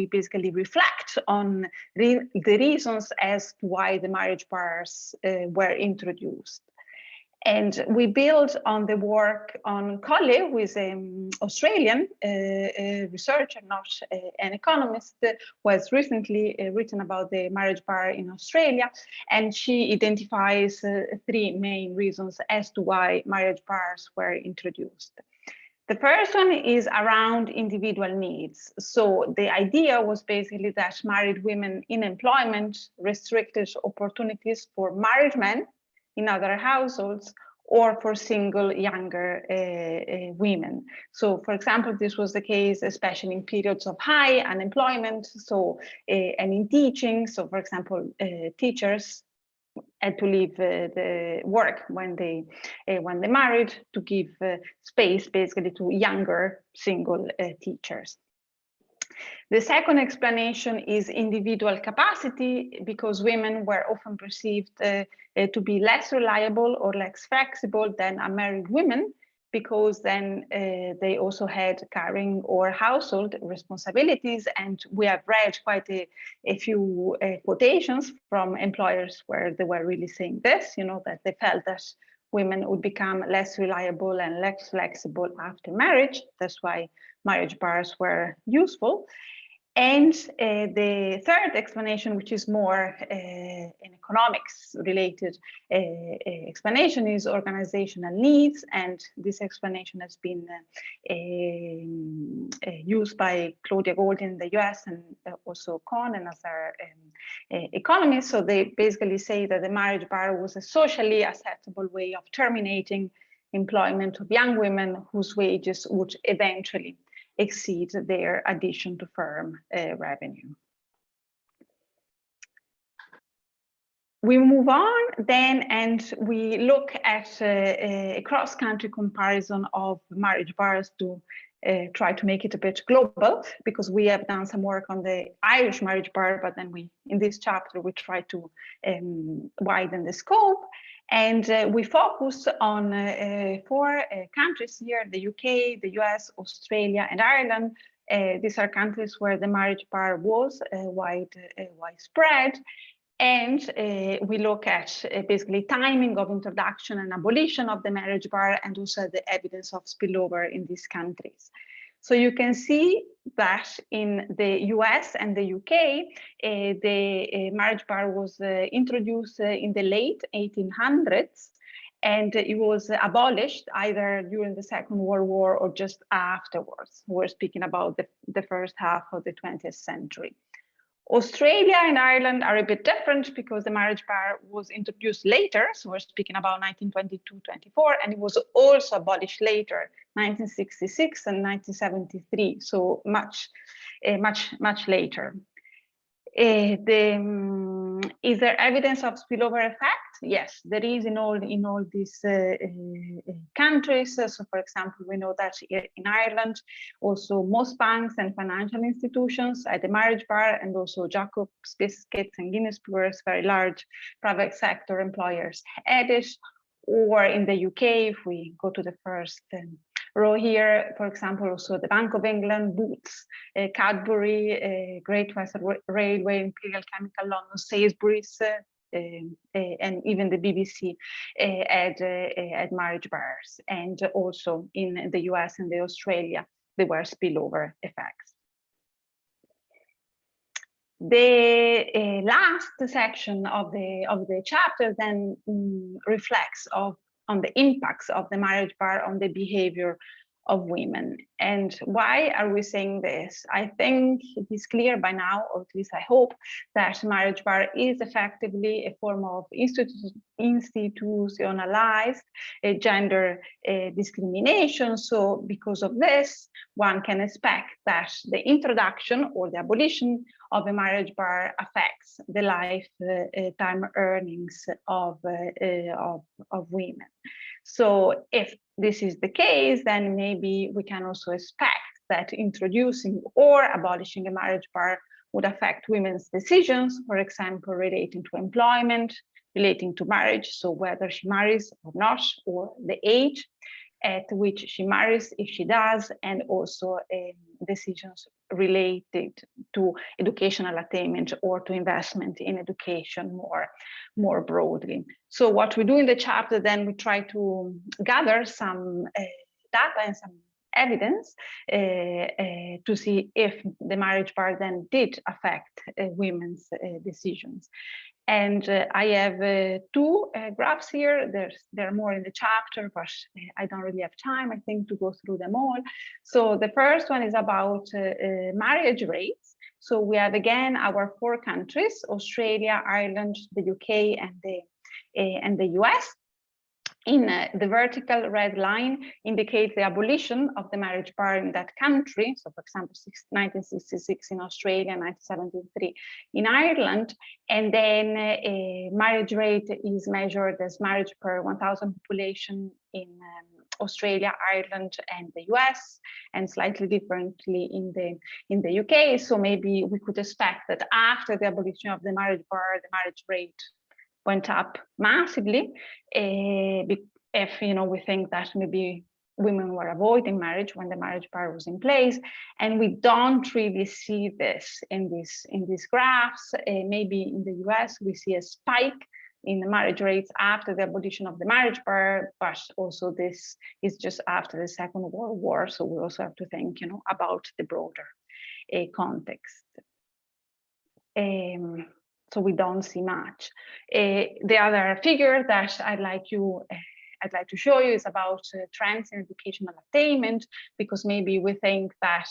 basically reflect on the reasons as to why the marriage bars were introduced. And we build on the work on Colley, who is an Australian researcher, not an economist, who has recently written about the marriage bar in Australia. And she identifies three main reasons as to why marriage bars were introduced. The first one is around individual needs. So the idea was basically that married women in employment restricted opportunities for married men in other households or for single younger women. So for example, this was the case especially in periods of high unemployment, so and in teaching. So for example, teachers had to leave the work when they married to give space basically to younger single teachers. The second explanation is individual capacity, because women were often perceived to be less reliable or less flexible than unmarried women, because then they also had caring or household responsibilities. And we have read quite a few quotations from employers where they were really saying this, you know, that they felt that women would become less reliable and less flexible after marriage. That's why marriage bars were useful. And the third explanation, which is more an economics related explanation, is organizational needs. And this explanation has been used by Claudia Gold in the US and also Cohn and other economists. So they basically say that the marriage bar was a socially acceptable way of terminating employment of young women whose wages would eventually exceed their addition to firm revenue. We move on then, and we look at a cross-country comparison of marriage bars to try to make it a bit global, because we have done some work on the Irish marriage bar, but then in this chapter, we try to widen the scope. And we focus on 4 countries here: the UK, the US, Australia, and Ireland. These are countries where the marriage bar was widespread. And we look at basically timing of introduction and abolition of the marriage bar, and also the evidence of spillover in these countries. So you can see that in the US and the UK, the marriage bar was introduced in the late 1800s, and it was abolished either during the Second World War or just afterwards. We're speaking about the first half of the 20th century. Australia and Ireland are a bit different because the marriage bar was introduced later. So we're speaking about 1922-24, and it was also abolished later, 1966 and 1973. So much later. Is there evidence of spillover effect? Yes, there is in all these countries. So, for example, we know that in Ireland, also most banks and financial institutions at the marriage bar, and also Jacobs Biscuits and Guinness Brewers, very large private sector employers had it. Or in the UK, if we go to the first row here, for example, also the Bank of England, Boots, Cadbury, Great Western Railway, Imperial Chemical, London, Sainsbury's, and even the BBC at marriage bars. And also in the US and the Australia, there were spillover effects. The last section of the chapter then reflects on the impacts of the marriage bar on the behavior of women. And why are we saying this? I think it is clear by now, or at least I hope, that marriage bar is effectively a form of institutionalized gender discrimination. So because of this, one can expect that the introduction or the abolition of a marriage bar affects the lifetime earnings of women. So if this is the case, then maybe we can also expect that introducing or abolishing a marriage bar would affect women's decisions, for example, relating to employment, relating to marriage, so whether she marries or not, or the age at which she marries, if she does, and also decisions related to educational attainment or to investment in education more broadly. So what we do in the chapter, then we try to gather some data and some evidence to see if the marriage bar then did affect women's decisions. And I have two graphs here. There are more in the chapter, but I don't really have time, I think, to go through them all. So the first one is about marriage rates. So we have, again, our four countries: Australia, Ireland, the UK, and the US. In the vertical red line indicates the abolition of the marriage bar in that country. So, for example, 1966 in Australia, 1973 in Ireland. And then marriage rate is measured as marriage per 1,000 population in Australia, Ireland, and the US, and slightly differently in the UK. So maybe we could expect that after the abolition of the marriage bar, the marriage rate went up massively. If we think that maybe women were avoiding marriage when the marriage bar was in place, and we don't really see this in these graphs. Maybe in the US we see a spike in the marriage rates after the abolition of the marriage bar, but also this is just after the Second World War. So we also have to think, about the broader context. So we don't see much. The other figure that I'd like to show you is about trends in educational attainment, because maybe we think that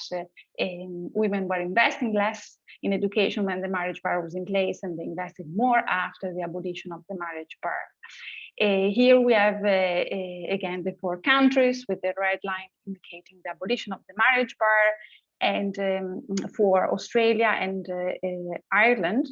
women were investing less in education when the marriage bar was in place, and they invested more after the abolition of the marriage bar. Here we have, again, the four countries with the red line indicating the abolition of the marriage bar, and for Australia and Ireland,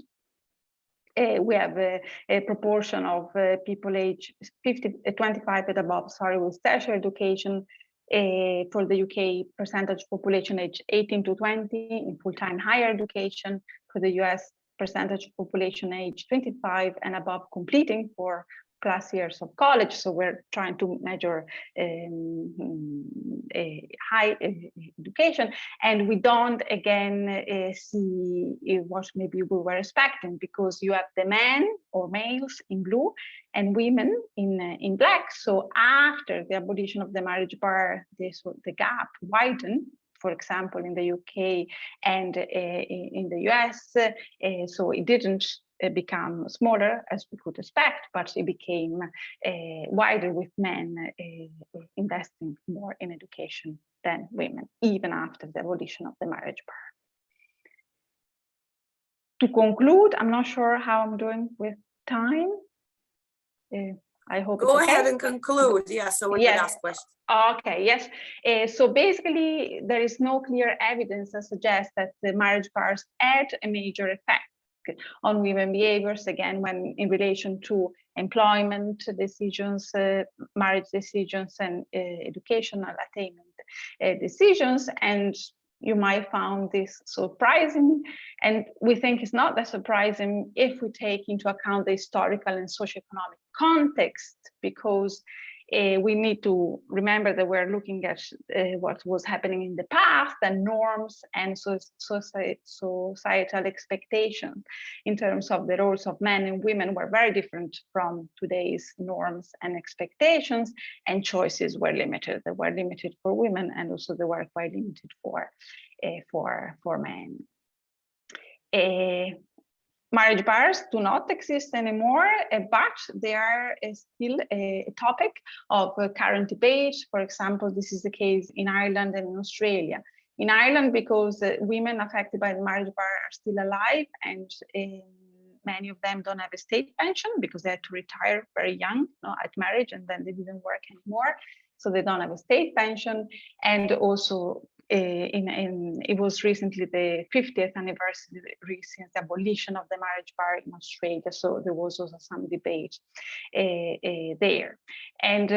we have a proportion of people aged 25 and above, with tertiary education. For the UK, percentage population aged 18 to 20 in full-time higher education. For the US, percentage population aged 25 and above completing 4+ years of college. So we're trying to measure high education, and we don't again see what maybe we were expecting, because you have the men or males in blue and women in black. So after the abolition of the marriage bar, the gap widened, for example, in the UK and in the US. So it didn't become smaller as we could expect, but it became wider, with men investing more in education than women, even after the abolition of the marriage bar. to conclude, I'm not sure how I'm doing with time. I hope Go it's okay. ahead and conclude. Yeah, so we can ask questions. Okay, yes. So basically, there is no clear evidence that suggests that the marriage bars had a major effect on women behaviors, again, when in relation to employment decisions, marriage decisions, and educational attainment decisions. And you might find this surprising, and we think it's not that surprising if we take into account the historical and socioeconomic context, because we need to remember that we're looking at what was happening in the past, and norms and societal expectations in terms of the roles of men and women were very different from today's norms and expectations, and choices were limited. They were limited for women, and also they were quite limited for men. Marriage bars do not exist anymore, but they are still a topic of current debate. For example, this is the case in Ireland and in Australia. In Ireland, because women affected by the marriage bar are still alive, and many of them don't have a state pension because they had to retire very young at marriage, and then they didn't work anymore. So they don't have a state pension. And also it was recently the 50th anniversary since the abolition of the marriage bar in Australia. So there was also some debate there. And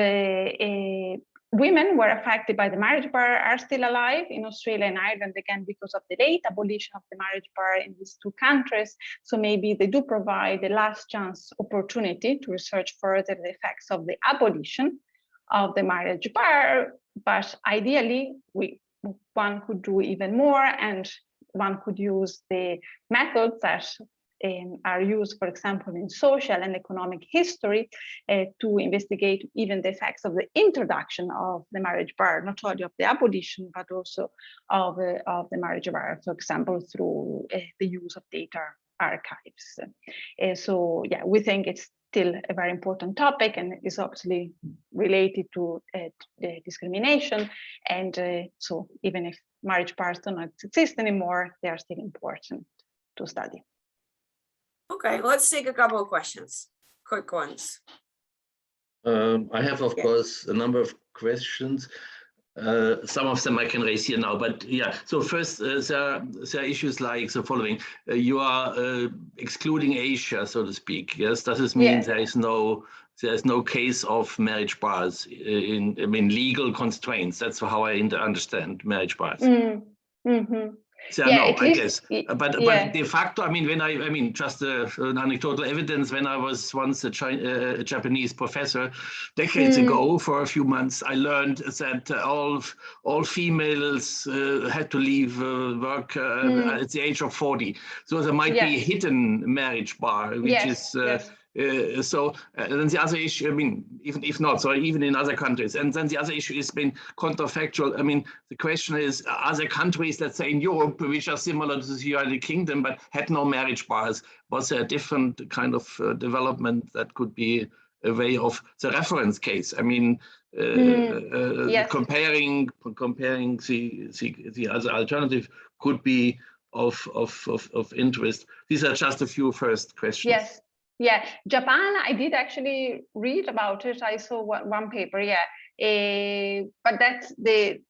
women were affected by the marriage bar are still alive in Australia and Ireland, again, because of the late abolition of the marriage bar in these two countries. So maybe they do provide a last chance opportunity to research further the effects of the abolition of the marriage bar. But ideally, one could do even more, and one could use the methods that are used, for example, in social and economic history to investigate even the effects of the introduction of the marriage bar, not only of the abolition, but also of the marriage bar, for example, through the use of data archives. So yeah, we think it's still a very important topic, and is obviously related to the discrimination. And so even if marriage bars do not exist anymore, they are still important to study. Okay, let's take a couple of questions, quick ones. I have, of course, a number of questions. Some of them I can raise here now, but yeah. So first, there are issues like the following: you are excluding Asia, so to speak. Yes, does this mean there is no case of marriage bars in legal constraints? That's how I understand marriage bars. Mm-hmm. So yeah, no, I guess, but de facto, just an anecdotal evidence. When I was once a Japanese professor decades ago, for a few months, I learned that all females had to leave work at the age of 40. So there might be a hidden marriage bar, which is. So then the other issue, even if not, so even in other countries, and then the other issue is been counterfactual. The question is, are there countries, let's say in Europe, which are similar to the United Kingdom but had no marriage bars? Was there a different kind of development that could be a way of the reference case? Comparing the other alternative could be of interest. These are just a few first questions. Yes. Yeah, Japan, I did actually read about it. I saw one paper, but that's the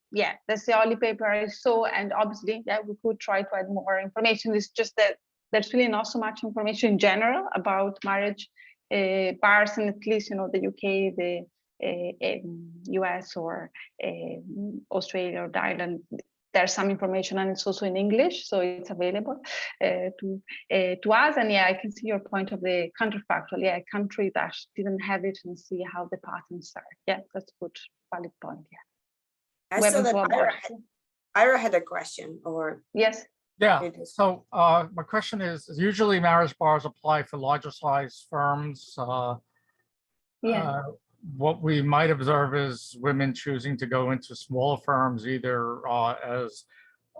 only paper I saw. And obviously, we could try to add more information. It's just that there's really not so much information in general about marriage bars, and at least, the UK, the US, or Australia or Ireland. There's some information, and it's also in English, so it's available to us. And I can see your point of the counterfactual. A country that didn't have it, and see how the patterns are. That's a good, valid point. I saw that Ira had a question, or yes. Yeah. So my question is: usually marriage bars apply for larger size firms. What we might observe is women choosing to go into smaller firms, either as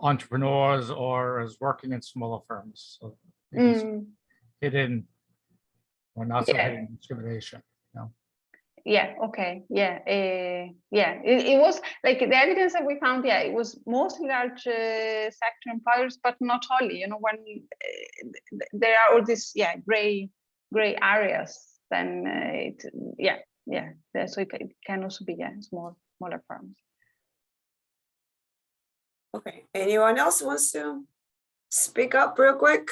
entrepreneurs or as working in smaller firms. So hidden or not so hidden discrimination. Yeah, okay, yeah, yeah. It was like the evidence that we found, yeah, it was mostly large sector employers, but not only, you know, when there are all these, yeah, gray areas, then so it can also be, yeah, smaller firms. Okay, anyone else wants to speak up real quick?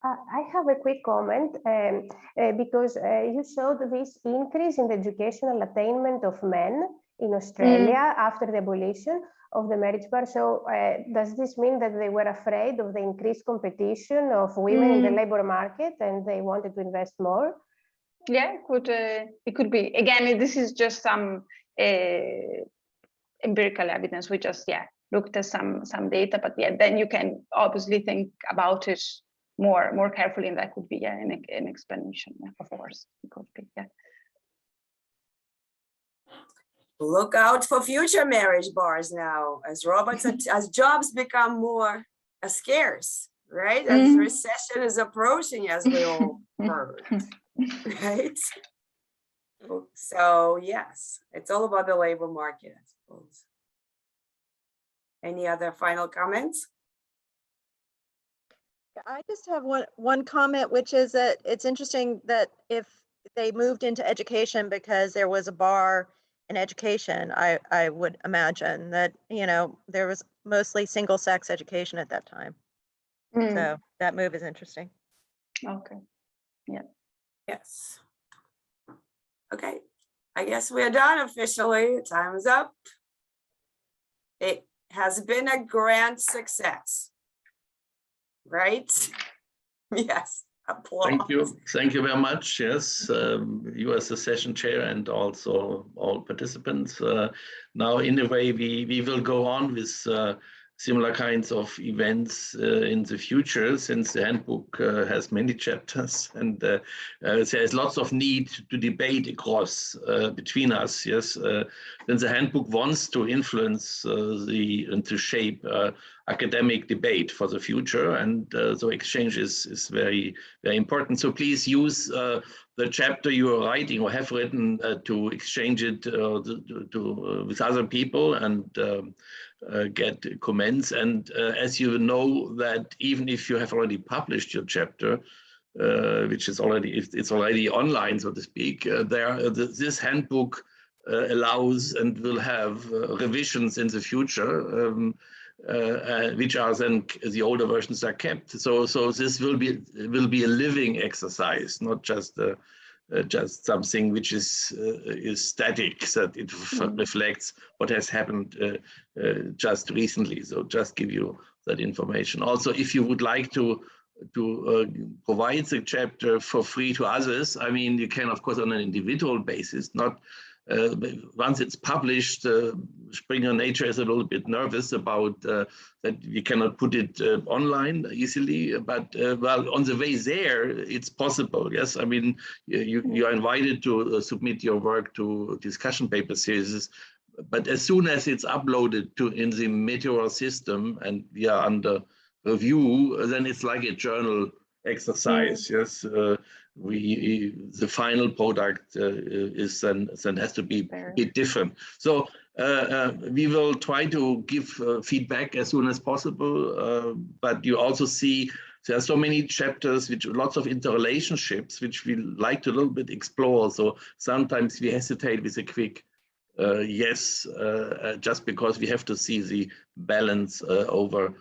I have a quick comment because you showed this increase in the educational attainment of men in Australia after the abolition of the marriage bar. So does this mean that they were afraid of the increased competition of women in the labor market and they wanted to invest more? Yeah, it could be. Again, this is just some empirical evidence. We just, yeah, looked at some data, but yeah, then you can obviously think about it more carefully, and that could be, yeah, an explanation, of course. It could be, yeah. Look out for future marriage bars now, as jobs become more scarce, right? As recession is approaching, as we all heard, right? So yes, it's all about the labor market, I suppose. Any other final comments? I just have one comment, which is that it's interesting that if they moved into education because there was a bar in education, I would imagine that, you know, there was mostly single-sex education at that time. So that move is interesting. Okay. Yeah. Yes. Okay. I guess we're done officially. Time is up. It has been a grand success. Right? Yes. Applause. Thank you very much. Yes, you as the session chair and also all participants. Now, in a way, we will go on with similar kinds of events in the future, since the handbook has many chapters, and there is lots of need to debate across between us. Yes, then the handbook wants to influence and to shape academic debate for the future, and so exchange is very, very important. So please use the chapter you are writing or have written to exchange it with other people and get comments. And as you know, that even if you have already published your chapter, which is it's already online, so to speak, this handbook allows and will have revisions in the future, which are then the older versions are kept. So this will be a living exercise, not just something which is static, that it reflects what has happened just recently. So just give you that information. Also, if you would like to provide the chapter for free to others, I mean, you can, of course, on an individual basis, not once it's published. Springer Nature is a little bit nervous about that we cannot put it online easily, but well, on the way there, it's possible. Yes, I mean, you are invited to submit your work to discussion paper series, but as soon as it's uploaded in the Meteor system and we are under review, then it's like a journal exercise. Yes. The final product is then has to be a bit different. So we will try to give feedback as soon as possible, but you also see there are so many chapters, lots of interrelationships, which we like to a little bit explore. So sometimes we hesitate with a quick yes, just because we have to see the balance over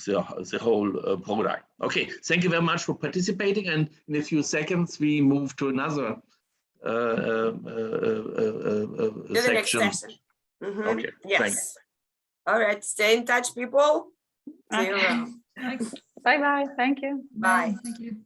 the whole product. Okay, thank you very much for participating, and in a few seconds we move to another section. Okay, yes. Thanks. All right, stay in touch, people. See you around. Bye-bye. Thank you. Bye. Thank you.